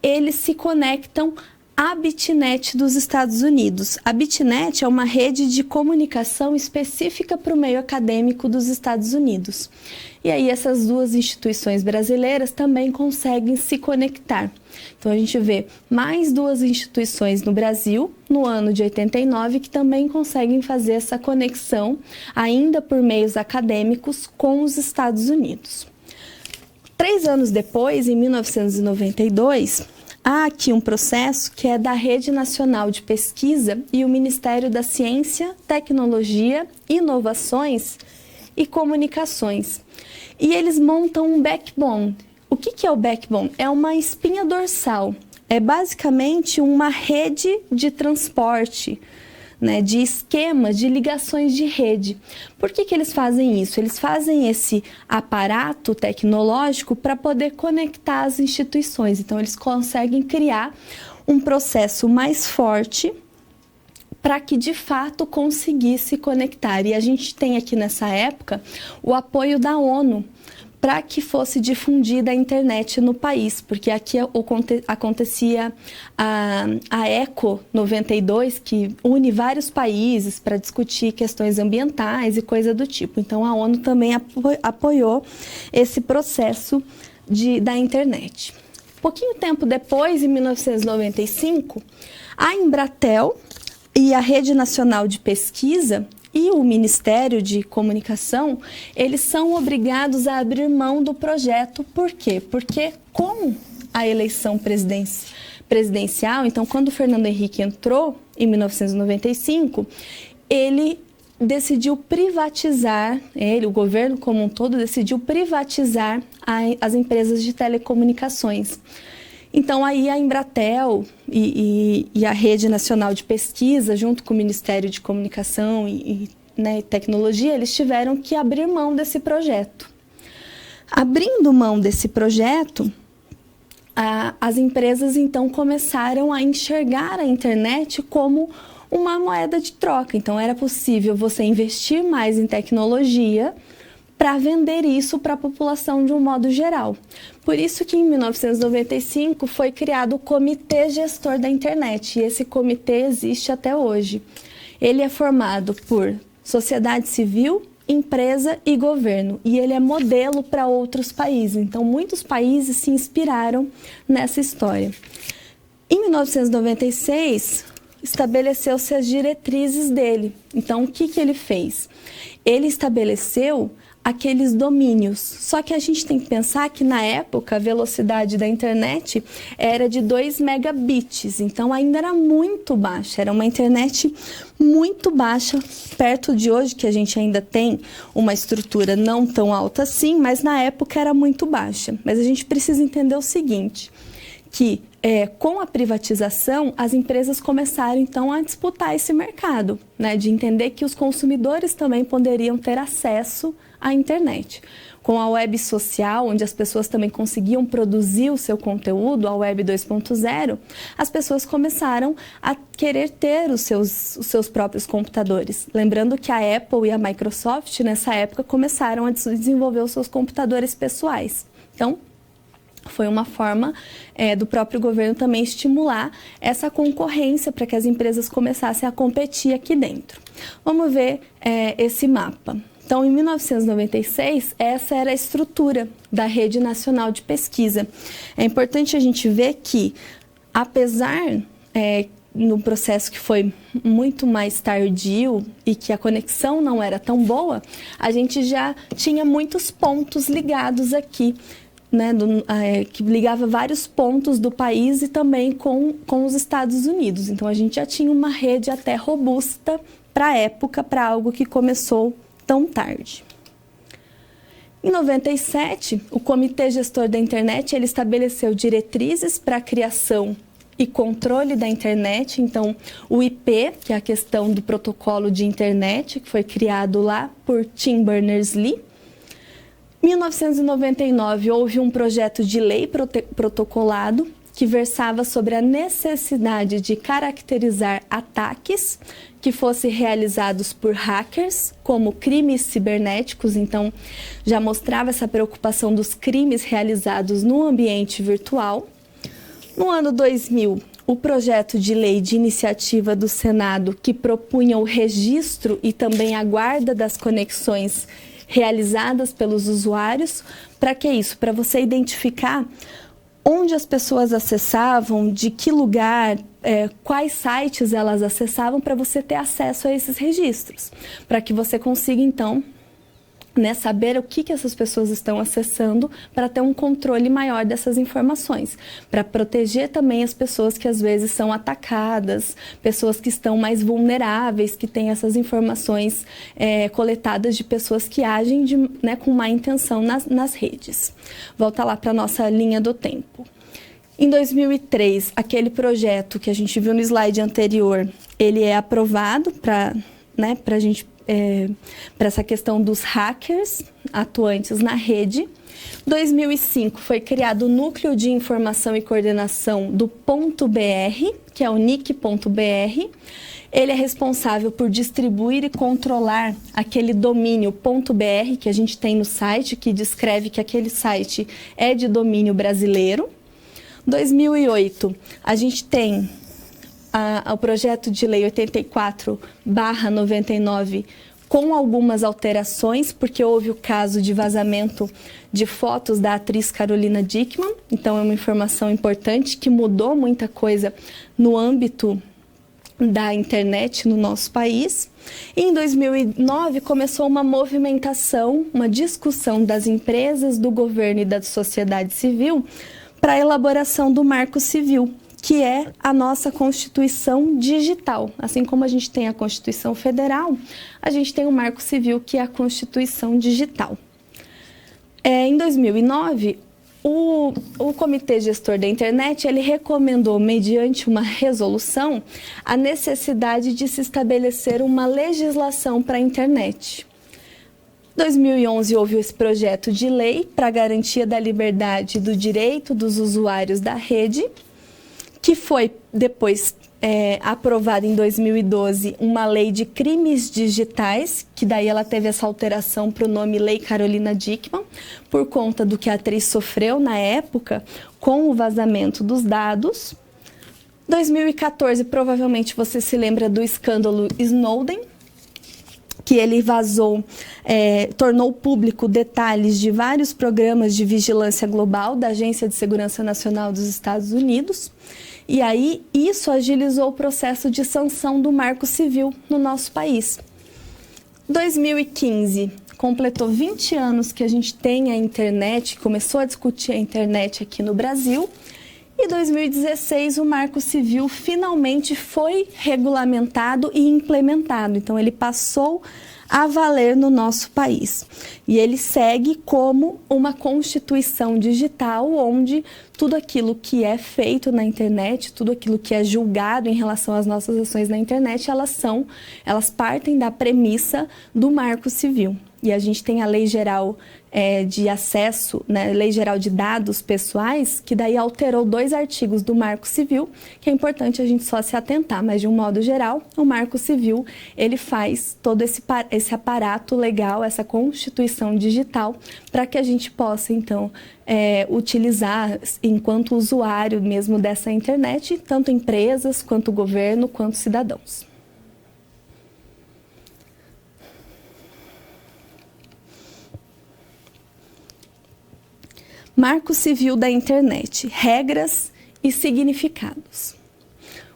eles se conectam à BitNet dos Estados Unidos. A BitNet é uma rede de comunicação específica para o meio acadêmico dos Estados Unidos. E aí essas duas instituições brasileiras também conseguem se conectar. Então a gente vê mais 2 instituições no Brasil, no ano de 89, que também conseguem fazer essa conexão, ainda por meios acadêmicos, com os Estados Unidos. 3 anos depois, em 1992, há aqui um processo que é da Rede Nacional de Pesquisa e o Ministério da Ciência, Tecnologia, Inovações e Comunicações. E eles montam um backbone. O que é o backbone? É uma espinha dorsal. É basicamente uma rede de transporte, de esquema de ligações de rede. Por que eles fazem isso? Eles fazem esse aparato tecnológico para poder conectar as instituições. Então, eles conseguem criar um processo mais forte para que, de fato, conseguisse conectar. E a gente tem aqui nessa época o apoio da ONU para que fosse difundida a internet no país, porque aqui acontecia a ECO 92, que une vários países para discutir questões ambientais e coisa do tipo. Então, a ONU também apoiou esse processo da internet. Pouquinho tempo depois, em 1995, a Embratel e a Rede Nacional de Pesquisa e o Ministério de Comunicação, eles são obrigados a abrir mão do projeto. Por quê? Porque com a eleição presidencial. Então, quando o Fernando Henrique entrou, em 1995, ele decidiu privatizar, o governo como um todo decidiu privatizar as empresas de telecomunicações. Então, aí a Embratel e a Rede Nacional de Pesquisa, junto com o Ministério de Comunicação e Tecnologia, eles tiveram que abrir mão desse projeto. Abrindo mão desse projeto, as empresas, então, começaram a enxergar a internet como uma moeda de troca. Então, era possível você investir mais em tecnologia para vender isso para a população de um modo geral. Por isso que em 1995 foi criado o Comitê Gestor da Internet, e esse comitê existe até hoje. Ele é formado por sociedade civil, empresa e governo, e ele é modelo para outros países. Então, muitos países se inspiraram nessa história. Em 1996, estabeleceu-se as diretrizes dele. Então, o que ele fez? Ele estabeleceu aqueles domínios. Só que a gente tem que pensar que, na época, a velocidade da internet era de 2 megabits. Então, ainda era muito baixa. Era uma internet muito baixa, perto de hoje, que a gente ainda tem uma estrutura não tão alta assim, mas na época era muito baixa. Mas a gente precisa entender o seguinte, que com a privatização, as empresas começaram, então, a disputar esse mercado, de entender que os consumidores também poderiam ter acesso à internet. Com a web social, onde as pessoas também conseguiam produzir o seu conteúdo, a web 2.0, as pessoas começaram a querer ter os seus próprios computadores. Lembrando que a Apple e a Microsoft, nessa época, começaram a desenvolver os seus computadores pessoais. Então, foi uma forma do próprio governo também estimular essa concorrência para que as empresas começassem a competir aqui dentro. Vamos ver esse mapa. Então, em 1996, essa era a estrutura da Rede Nacional de Pesquisa. É importante a gente ver que, apesar no processo que foi muito mais tardio e que a conexão não era tão boa, a gente já tinha muitos pontos ligados aqui, que ligava vários pontos do país e também com os Estados Unidos. Então, a gente já tinha uma rede até robusta para a época, para algo que começou tão tarde. Em 97, o Comitê Gestor da Internet ele estabeleceu diretrizes para a criação e controle da internet. Então, o IP, que é a questão do protocolo de internet, que foi criado lá por Tim Berners-Lee. Em 1999, houve um projeto de lei protocolado que versava sobre a necessidade de caracterizar ataques que fossem realizados por hackers como crimes cibernéticos. Então, já mostrava essa preocupação dos crimes realizados no ambiente virtual. No ano 2000, o projeto de lei de iniciativa do Senado que propunha o registro e também a guarda das conexões realizadas pelos usuários. Para que isso? Para você identificar onde as pessoas acessavam, de que lugar, quais sites elas acessavam, para você ter acesso a esses registros. Para que você consiga, então, saber o que essas pessoas estão acessando, para ter um controle maior dessas informações, para proteger também as pessoas que às vezes são atacadas, pessoas que estão mais vulneráveis, que têm essas informações coletadas de pessoas que agem com má intenção nas redes. Volta lá para a nossa linha do tempo. Em 2003, aquele projeto que a gente viu no slide anterior, ele é aprovado para a gente para essa questão dos hackers atuantes na rede. Em 2005 foi criado o Núcleo de Informação e Coordenação do .br, que é o NIC.br. Ele é responsável por distribuir e controlar aquele domínio .br que a gente tem no site, que descreve que aquele site é de domínio brasileiro. Em 2008, a gente tem o projeto de lei 84/99 com algumas alterações, porque houve o caso de vazamento de fotos da atriz Carolina Dickmann. Então, é uma informação importante que mudou muita coisa no âmbito da internet no nosso país. E em 2009 começou uma movimentação, uma discussão das empresas, do governo e da sociedade civil para a elaboração do Marco Civil, que é a nossa Constituição digital. Assim como a gente tem a Constituição Federal, a gente tem o Marco Civil, que é a Constituição digital. Em 2009, o Comitê Gestor da Internet, ele recomendou, mediante uma resolução, a necessidade de se estabelecer uma legislação para a internet. Em 2011, houve esse projeto de lei para a garantia da liberdade e do direito dos usuários da rede, que foi depois aprovada em 2012 uma lei de crimes digitais, que daí ela teve essa alteração para o nome Lei Carolina Dickmann, por conta do que a atriz sofreu na época com o vazamento dos dados. 2014, provavelmente você se lembra do escândalo Snowden, que ele vazou, tornou público detalhes de vários programas de vigilância global da Agência de Segurança Nacional dos Estados Unidos. E aí, isso agilizou o processo de sanção do Marco Civil no nosso país. 2015, completou 20 anos que a gente tem a internet, começou a discutir a internet aqui no Brasil. E 2016, o Marco Civil finalmente foi regulamentado e implementado. Então, ele passou a valer no nosso país. E ele segue como uma Constituição digital, onde tudo aquilo que é feito na internet, tudo aquilo que é julgado em relação às nossas ações na internet, elas partem da premissa do Marco Civil. E a gente tem a Lei Geral de Acesso, né, Lei Geral de Dados Pessoais, que daí alterou 2 artigos do Marco Civil, que é importante a gente só se atentar, mas de um modo geral, o Marco Civil, ele faz todo esse aparato legal, essa Constituição digital, para que a gente possa, então, utilizar enquanto usuário mesmo dessa internet, tanto empresas, quanto governo, quanto cidadãos. Marco Civil da Internet, regras e significados.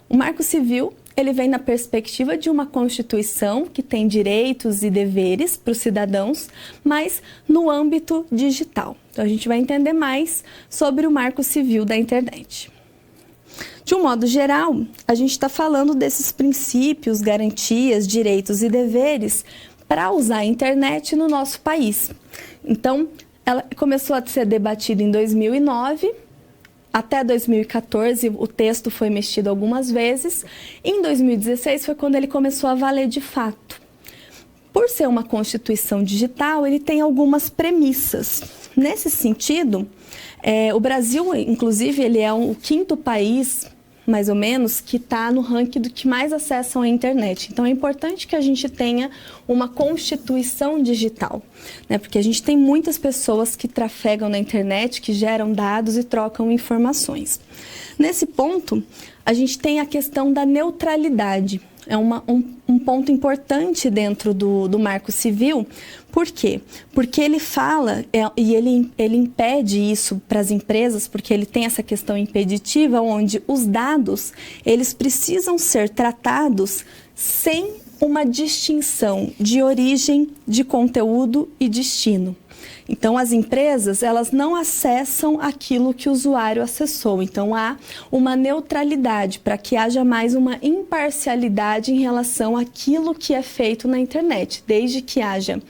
O Marco Civil, ele vem na perspectiva de uma Constituição que tem direitos e deveres para os cidadãos, mas no âmbito digital. Então, a gente vai entender mais sobre o Marco Civil da Internet. De um modo geral, a gente está falando desses princípios, garantias, direitos e deveres para usar a internet no nosso país. Então, ela começou a ser debatida em 2009, até 2014 o texto foi mexido algumas vezes. Em 2016 foi quando ele começou a valer de fato. Por ser uma Constituição digital, ele tem algumas premissas. Nesse sentido, o Brasil, inclusive, ele é o 5º país, mais ou menos, que está no ranking do que mais acessam a internet. Então, é importante que a gente tenha uma Constituição digital, né? Porque a gente tem muitas pessoas que trafegam na internet, que geram dados e trocam informações. Nesse ponto, a gente tem a questão da neutralidade. É um ponto importante dentro do Marco Civil. Por quê? Porque ele fala e ele impede isso para as empresas, porque ele tem essa questão impeditiva, onde os dados eles precisam ser tratados sem uma distinção de origem, de conteúdo e destino. Então, as empresas, elas não acessam aquilo que o usuário acessou. Então, há uma neutralidade para que haja mais uma imparcialidade em relação àquilo que é feito na internet, desde que haja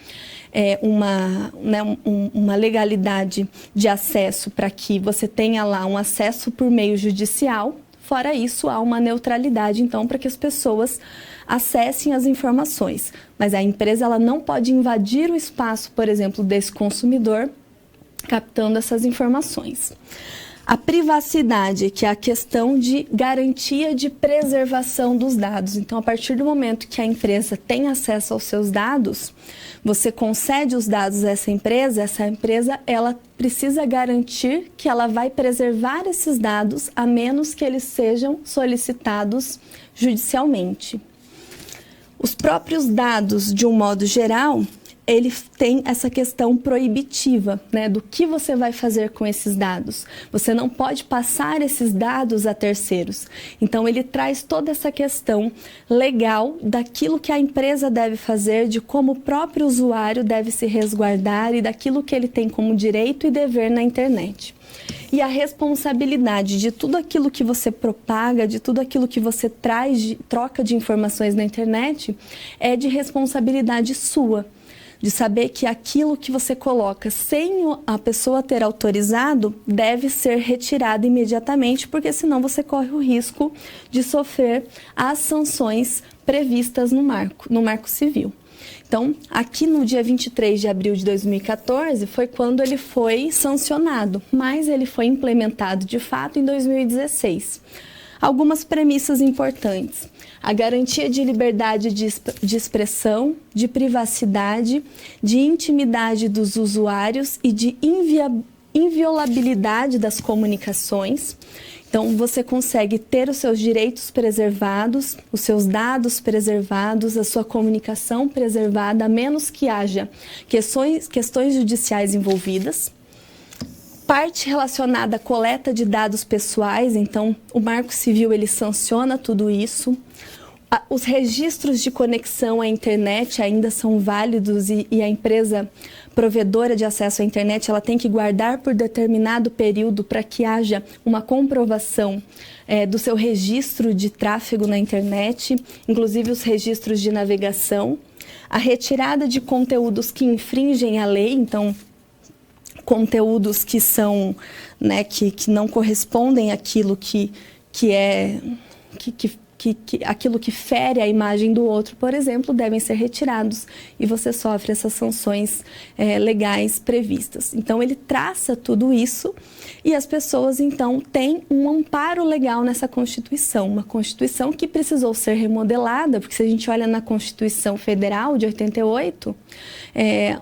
uma legalidade de acesso para que você tenha lá um acesso por meio judicial. Fora isso, há uma neutralidade, então, para que as pessoas acessem as informações. Mas a empresa ela não pode invadir o espaço, por exemplo, desse consumidor, captando essas informações. A privacidade, que é a questão de garantia de preservação dos dados. Então, a partir do momento que a empresa tem acesso aos seus dados, você concede os dados a essa empresa ela precisa garantir que ela vai preservar esses dados, a menos que eles sejam solicitados judicialmente. Os próprios dados, de um modo geral, ele tem essa questão proibitiva, né, do que você vai fazer com esses dados. Você não pode passar esses dados a terceiros. Então, ele traz toda essa questão legal daquilo que a empresa deve fazer, de como o próprio usuário deve se resguardar e daquilo que ele tem como direito e dever na internet. E a responsabilidade de tudo aquilo que você propaga, de tudo aquilo que você traz, troca de informações na internet, é de responsabilidade sua. De saber que aquilo que você coloca sem a pessoa ter autorizado deve ser retirado imediatamente, porque senão você corre o risco de sofrer as sanções previstas no Marco Civil. Então, aqui no dia 23 de abril de 2014 foi quando ele foi sancionado, mas ele foi implementado de fato em 2016. Algumas premissas importantes: a garantia de liberdade de expressão, de privacidade, de intimidade dos usuários e de inviolabilidade das comunicações. Então, você consegue ter os seus direitos preservados, os seus dados preservados, a sua comunicação preservada, a menos que haja questões judiciais envolvidas. Parte relacionada à coleta de dados pessoais, então o Marco Civil ele sanciona tudo isso. Os registros de conexão à internet ainda são válidos e a empresa provedora de acesso à internet ela tem que guardar por determinado período para que haja uma comprovação do seu registro de tráfego na internet, inclusive os registros de navegação. A retirada de conteúdos que infringem a lei, então conteúdos que são, né, que não correspondem àquilo aquilo que fere a imagem do outro, por exemplo, devem ser retirados e você sofre essas sanções legais previstas. Então, ele traça tudo isso e as pessoas, então, têm um amparo legal nessa Constituição, uma Constituição que precisou ser remodelada, porque se a gente olha na Constituição Federal de 88,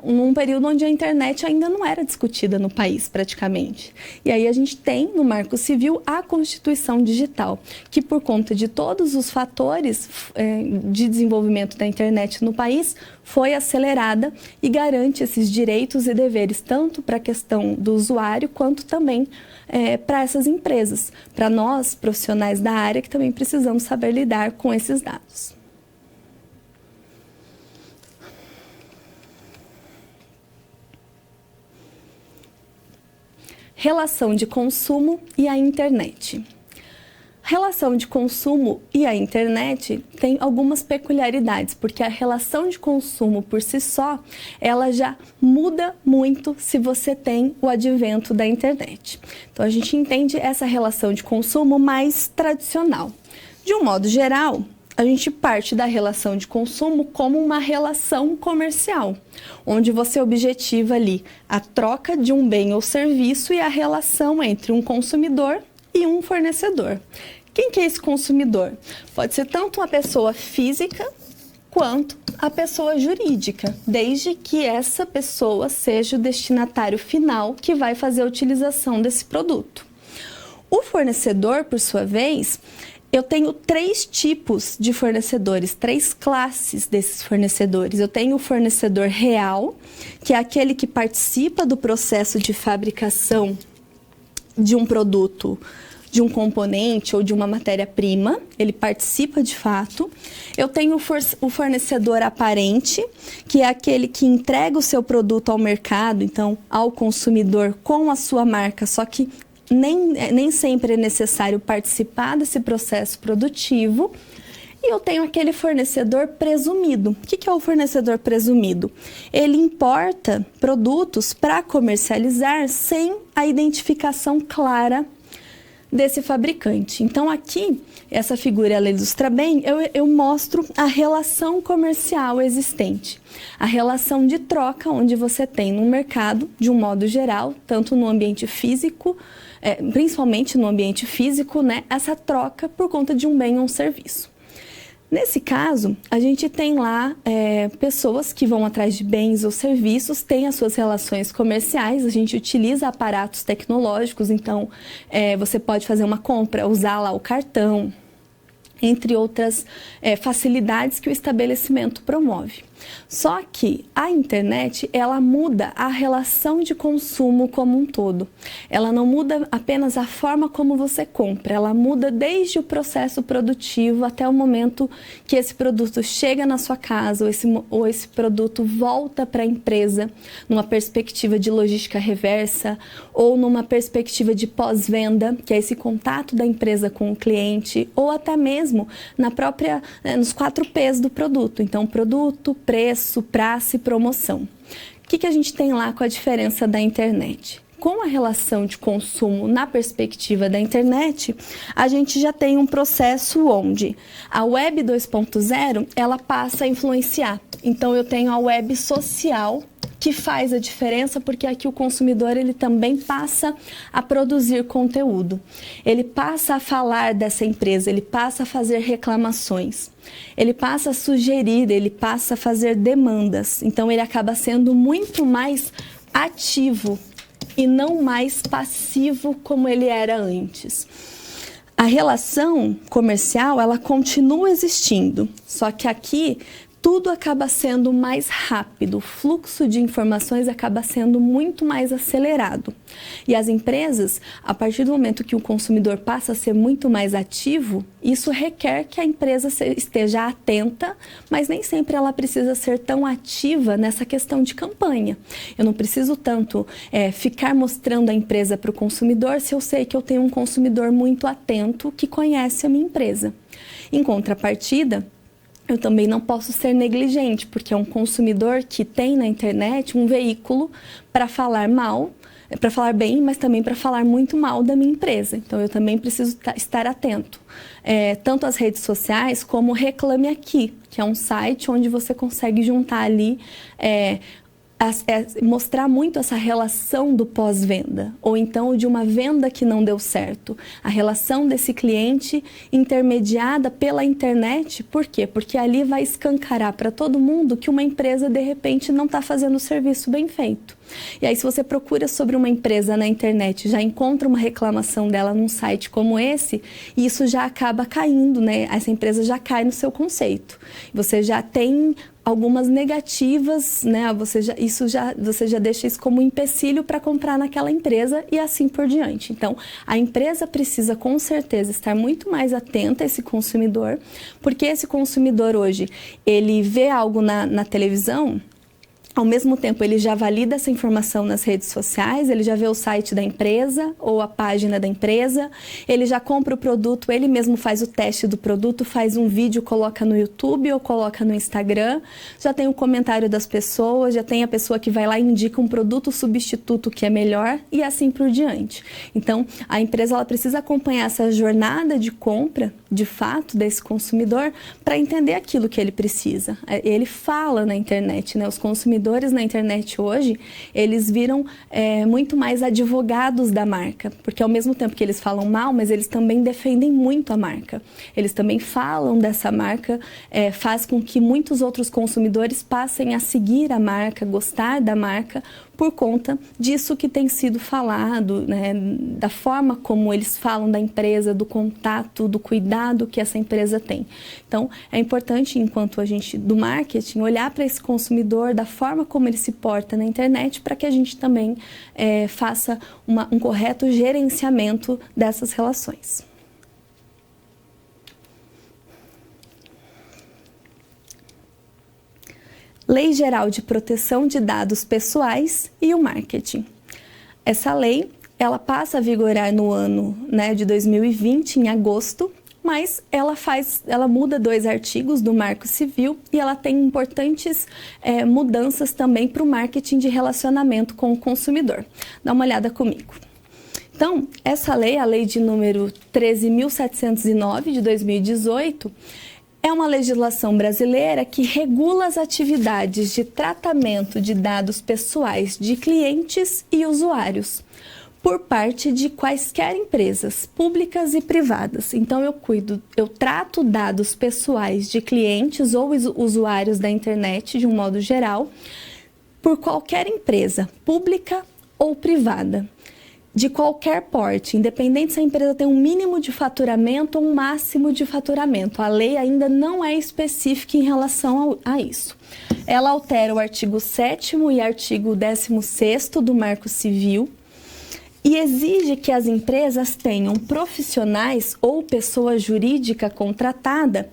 num período onde a internet ainda não era discutida no país, praticamente. E aí a gente tem, no Marco Civil, a Constituição Digital, que por conta de todos os fatores de desenvolvimento da internet no país, foi acelerada e garante esses direitos e deveres, tanto para a questão do usuário, quanto também para essas empresas, para nós, profissionais da área, que também precisamos saber lidar com esses dados. Relação de consumo e a internet. Relação de consumo e a internet tem algumas peculiaridades, porque a relação de consumo por si só, ela já muda muito se você tem o advento da internet. Então, a gente entende essa relação de consumo mais tradicional. De um modo geral, a gente parte da relação de consumo como uma relação comercial, onde você objetiva ali a troca de um bem ou serviço e a relação entre um consumidor e um fornecedor. Quem que é esse consumidor? Pode ser tanto uma pessoa física quanto a pessoa jurídica, desde que essa pessoa seja o destinatário final que vai fazer a utilização desse produto. O fornecedor, por sua vez, eu tenho 3 tipos de fornecedores, 3 classes desses fornecedores. Eu tenho o fornecedor real, que é aquele que participa do processo de fabricação de um produto, de um componente ou de uma matéria-prima, ele participa de fato. Eu tenho o fornecedor aparente, que é aquele que entrega o seu produto ao mercado, então ao consumidor com a sua marca, só que nem sempre é necessário participar desse processo produtivo. E eu tenho aquele fornecedor presumido. O que é o fornecedor presumido? Ele importa produtos para comercializar sem a identificação clara desse fabricante. Então, aqui, essa figura ela ilustra bem, eu mostro a relação comercial existente. A relação de troca onde você tem no mercado, de um modo geral, tanto no ambiente físico, principalmente no ambiente físico, né, essa troca por conta de um bem ou um serviço. Nesse caso, a gente tem lá pessoas que vão atrás de bens ou serviços, têm as suas relações comerciais, a gente utiliza aparatos tecnológicos, então você pode fazer uma compra, usar lá o cartão, entre outras facilidades que o estabelecimento promove. Só que a internet, ela muda a relação de consumo como um todo. Ela não muda apenas a forma como você compra, ela muda desde o processo produtivo até o momento que esse produto chega na sua casa ou esse produto volta para a empresa numa perspectiva de logística reversa ou numa perspectiva de pós-venda, que é esse contato da empresa com o cliente, ou até mesmo nos 4 P's do produto. Então, produto, preço, praça e promoção. O que a gente tem lá com a diferença da internet? Com a relação de consumo na perspectiva da internet, a gente já tem um processo onde a Web 2.0 ela passa a influenciar. Então, eu tenho a web social, que faz a diferença, porque aqui o consumidor ele também passa a produzir conteúdo. Ele passa a falar dessa empresa, ele passa a fazer reclamações, ele passa a sugerir, ele passa a fazer demandas. Então, ele acaba sendo muito mais ativo e não mais passivo como ele era antes. A relação comercial, ela continua existindo, só que aqui tudo acaba sendo mais rápido, o fluxo de informações acaba sendo muito mais acelerado. E as empresas, a partir do momento que o consumidor passa a ser muito mais ativo, isso requer que a empresa esteja atenta, mas nem sempre ela precisa ser tão ativa nessa questão de campanha. Eu não preciso tanto ficar mostrando a empresa para o consumidor se eu sei que eu tenho um consumidor muito atento que conhece a minha empresa. Em contrapartida, eu também não posso ser negligente, porque é um consumidor que tem na internet um veículo para falar mal, para falar bem, mas também para falar muito mal da minha empresa. Então, eu também preciso estar atento. Tanto às redes sociais como Reclame Aqui, que é um site onde você consegue juntar ali mostrar muito essa relação do pós-venda, ou então de uma venda que não deu certo. A relação desse cliente intermediada pela internet, por quê? Porque ali vai escancarar para todo mundo que uma empresa, de repente, não está fazendo o serviço bem feito. E aí, se você procura sobre uma empresa na internet, já encontra uma reclamação dela num site como esse, e isso já acaba caindo, né? Essa empresa já cai no seu conceito. Você já tem algumas negativas, né? Você já deixa isso como um empecilho para comprar naquela empresa e assim por diante. Então, a empresa precisa com certeza estar muito mais atenta a esse consumidor, porque esse consumidor hoje, ele vê algo na televisão, ao mesmo tempo, ele já valida essa informação nas redes sociais, ele já vê o site da empresa ou a página da empresa, ele já compra o produto, ele mesmo faz o teste do produto, faz um vídeo, coloca no YouTube ou coloca no Instagram, já tem o comentário das pessoas, já tem a pessoa que vai lá e indica um produto substituto que é melhor e assim por diante. Então, a empresa ela precisa acompanhar essa jornada de compra, de fato, desse consumidor para entender aquilo que ele precisa. Ele fala na internet, né? Os consumidores na internet hoje, eles viram muito mais advogados da marca, porque ao mesmo tempo que eles falam mal, mas eles também defendem muito a marca. Eles também falam dessa marca, faz com que muitos outros consumidores passem a seguir a marca, gostar da marca, por conta disso que tem sido falado, né, da forma como eles falam da empresa, do contato, do cuidado que essa empresa tem. Então, é importante, enquanto a gente, do marketing, olhar para esse consumidor, da forma como ele se porta na internet, para que a gente também faça um correto gerenciamento dessas relações. Lei Geral de Proteção de Dados Pessoais e o Marketing. Essa lei, ela passa a vigorar no ano, né, de 2020, em agosto, mas ela muda 2 artigos do Marco Civil e ela tem importantes mudanças também para o marketing de relacionamento com o consumidor. Dá uma olhada comigo. Então, essa lei, a lei de número 13.709 de 2018, é uma legislação brasileira que regula as atividades de tratamento de dados pessoais de clientes e usuários por parte de quaisquer empresas, públicas e privadas. Então, eu trato dados pessoais de clientes ou usuários da internet, de um modo geral, por qualquer empresa, pública ou privada, de qualquer porte, independente se a empresa tem um mínimo de faturamento ou um máximo de faturamento. A lei ainda não é específica em relação a isso. ela altera o artigo 7º e artigo 16º do Marco Civil e exige que as empresas tenham profissionais ou pessoa jurídica contratada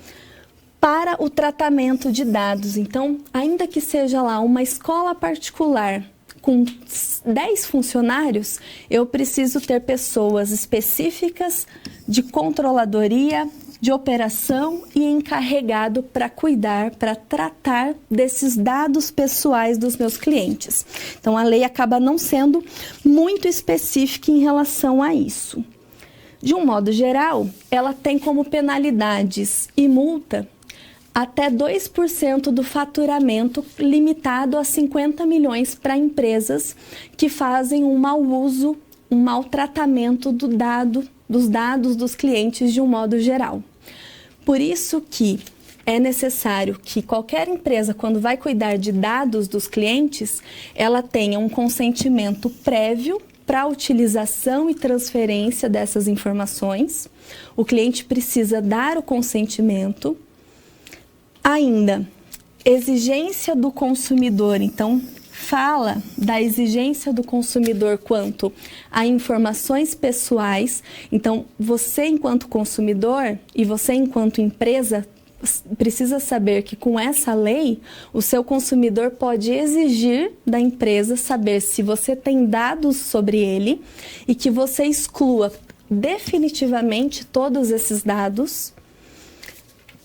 para o tratamento de dados. Então, ainda que seja lá uma escola particular com 10 funcionários, eu preciso ter pessoas específicas de controladoria, de operação e encarregado para cuidar, para tratar desses dados pessoais dos meus clientes. Então, a lei acaba não sendo muito específica em relação a isso. De um modo geral, ela tem como penalidades e multa até 2% do faturamento, limitado a 50 milhões para empresas que fazem um mau uso, um mau tratamento dos dados dos clientes de um modo geral. Por isso que é necessário que qualquer empresa, quando vai cuidar de dados dos clientes, ela tenha um consentimento prévio para a utilização e transferência dessas informações. O cliente precisa dar o consentimento. Ainda, exigência do consumidor. Então, fala da exigência do consumidor quanto a informações pessoais. Então, você enquanto consumidor e você enquanto empresa precisa saber que com essa lei, o seu consumidor pode exigir da empresa saber se você tem dados sobre ele e que você exclua definitivamente todos esses dados.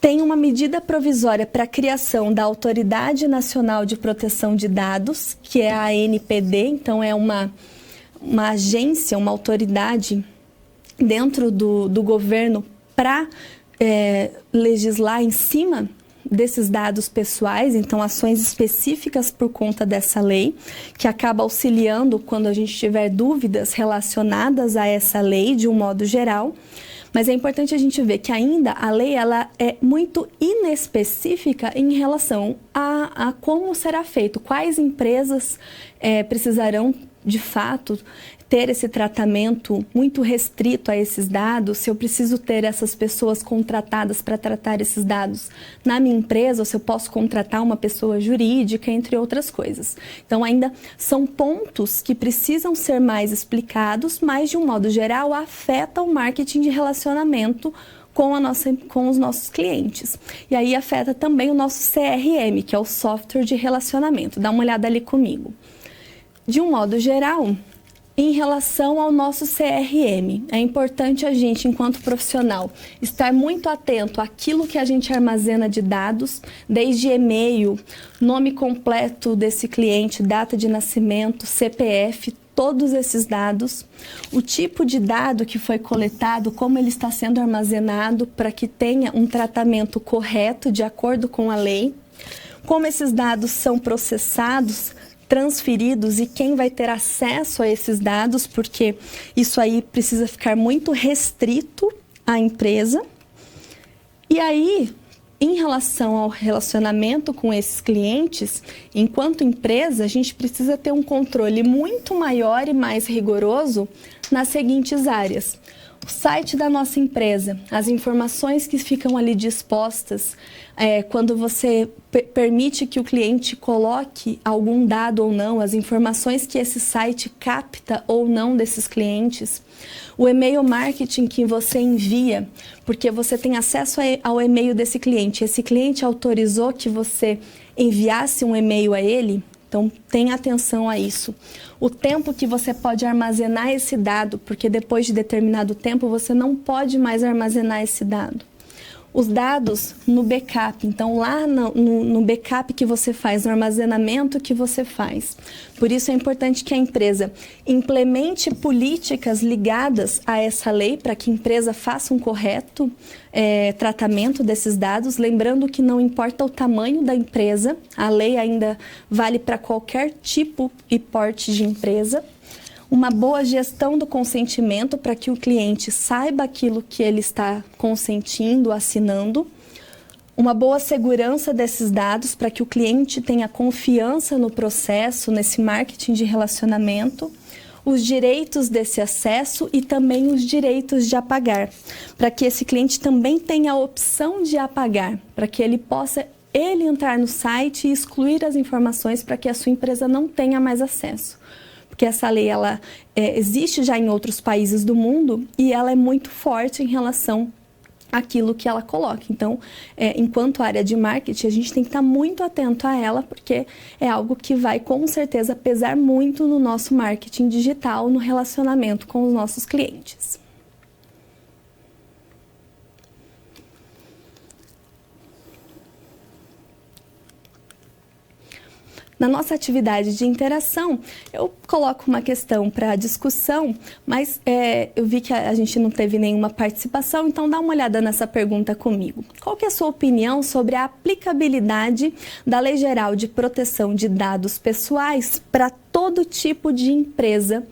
Tem uma medida provisória para a criação da Autoridade Nacional de Proteção de Dados, que é a ANPD, então é uma agência, uma autoridade dentro do governo para legislar em cima desses dados pessoais, então ações específicas por conta dessa lei, que acaba auxiliando quando a gente tiver dúvidas relacionadas a essa lei de um modo geral. Mas é importante a gente ver que ainda a lei ela é muito inespecífica em relação a como será feito, quais empresas precisarão de fato ter esse tratamento muito restrito a esses dados, se eu preciso ter essas pessoas contratadas para tratar esses dados na minha empresa, ou se eu posso contratar uma pessoa jurídica, entre outras coisas. Então, ainda são pontos que precisam ser mais explicados, mas, de um modo geral, afeta o marketing de relacionamento com os nossos clientes. E aí afeta também o nosso CRM, que é o software de relacionamento. Dá uma olhada ali comigo. De um modo geral, em relação ao nosso CRM, é importante a gente, enquanto profissional, estar muito atento àquilo que a gente armazena de dados, desde e-mail, nome completo desse cliente, data de nascimento, CPF, todos esses dados, o tipo de dado que foi coletado, como ele está sendo armazenado para que tenha um tratamento correto de acordo com a lei, como esses dados são processados, transferidos e quem vai ter acesso a esses dados, porque isso aí precisa ficar muito restrito à empresa. E aí, em relação ao relacionamento com esses clientes, enquanto empresa, a gente precisa ter um controle muito maior e mais rigoroso nas seguintes áreas. O site da nossa empresa, as informações que ficam ali dispostas, quando você permite que o cliente coloque algum dado ou não, as informações que esse site capta ou não desses clientes, o e-mail marketing que você envia, porque você tem acesso ao e-mail desse cliente, esse cliente autorizou que você enviasse um e-mail a ele. Então, tenha atenção a isso. O tempo que você pode armazenar esse dado, porque depois de determinado tempo você não pode mais armazenar esse dado. Os dados no backup, então lá no backup que você faz, no armazenamento que você faz. Por isso é importante que a empresa implemente políticas ligadas a essa lei para que a empresa faça um correto tratamento desses dados. Lembrando que não importa o tamanho da empresa, a lei ainda vale para qualquer tipo e porte de empresa. Uma boa gestão do consentimento para que o cliente saiba aquilo que ele está consentindo, assinando. Uma boa segurança desses dados para que o cliente tenha confiança no processo, nesse marketing de relacionamento. Os direitos desse acesso e também os direitos de apagar, para que esse cliente também tenha a opção de apagar, para que ele possa ele entrar no site e excluir as informações para que a sua empresa não tenha mais acesso. Porque essa lei ela existe já em outros países do mundo e ela é muito forte em relação àquilo que ela coloca. Então, enquanto área de marketing, a gente tem que estar muito atento a ela, porque é algo que vai com certeza pesar muito no nosso marketing digital, no relacionamento com os nossos clientes. Na nossa atividade de interação, eu coloco uma questão para discussão, mas eu vi que a gente não teve nenhuma participação, então dá uma olhada nessa pergunta comigo. Qual que é a sua opinião sobre a aplicabilidade da Lei Geral de Proteção de Dados Pessoais para todo tipo de empresa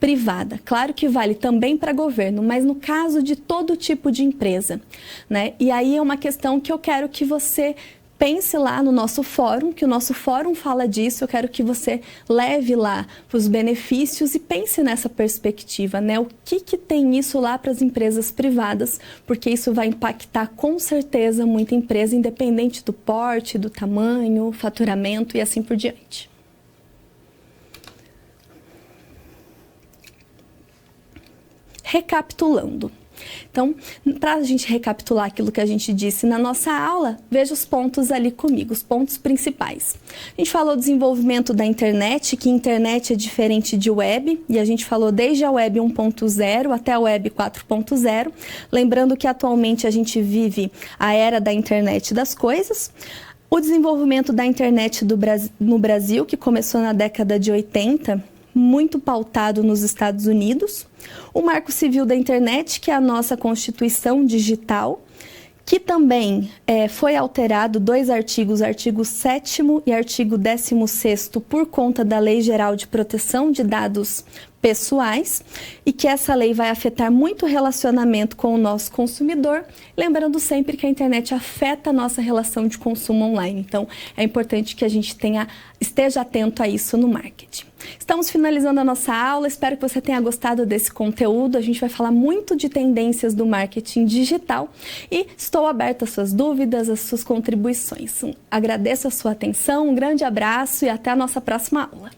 privada? Claro que vale também para governo, mas no caso de todo tipo de empresa, né? E aí é uma questão que eu quero que você pense lá no nosso fórum, que o nosso fórum fala disso. Eu quero que você leve lá os benefícios e pense nessa perspectiva, né? O que tem isso lá para as empresas privadas, porque isso vai impactar com certeza muita empresa, independente do porte, do tamanho, faturamento e assim por diante. Recapitulando. Então, para a gente recapitular aquilo que a gente disse na nossa aula, veja os pontos ali comigo, os pontos principais. A gente falou do desenvolvimento da internet, que internet é diferente de web, e a gente falou desde a web 1.0 até a web 4.0, lembrando que atualmente a gente vive a era da internet das coisas. O desenvolvimento da internet no Brasil, que começou na década de 80, muito pautado nos Estados Unidos. O Marco Civil da Internet, que é a nossa Constituição Digital, que também foi alterado 2 artigos, artigo 7º e artigo 16º, por conta da Lei Geral de Proteção de Dados Pessoais, e que essa lei vai afetar muito o relacionamento com o nosso consumidor, lembrando sempre que a internet afeta a nossa relação de consumo online. Então, é importante que a gente esteja atento a isso no marketing. Estamos finalizando a nossa aula, espero que você tenha gostado desse conteúdo. A gente vai falar muito de tendências do marketing digital e estou aberta às suas dúvidas, às suas contribuições. Agradeço a sua atenção, um grande abraço e até a nossa próxima aula.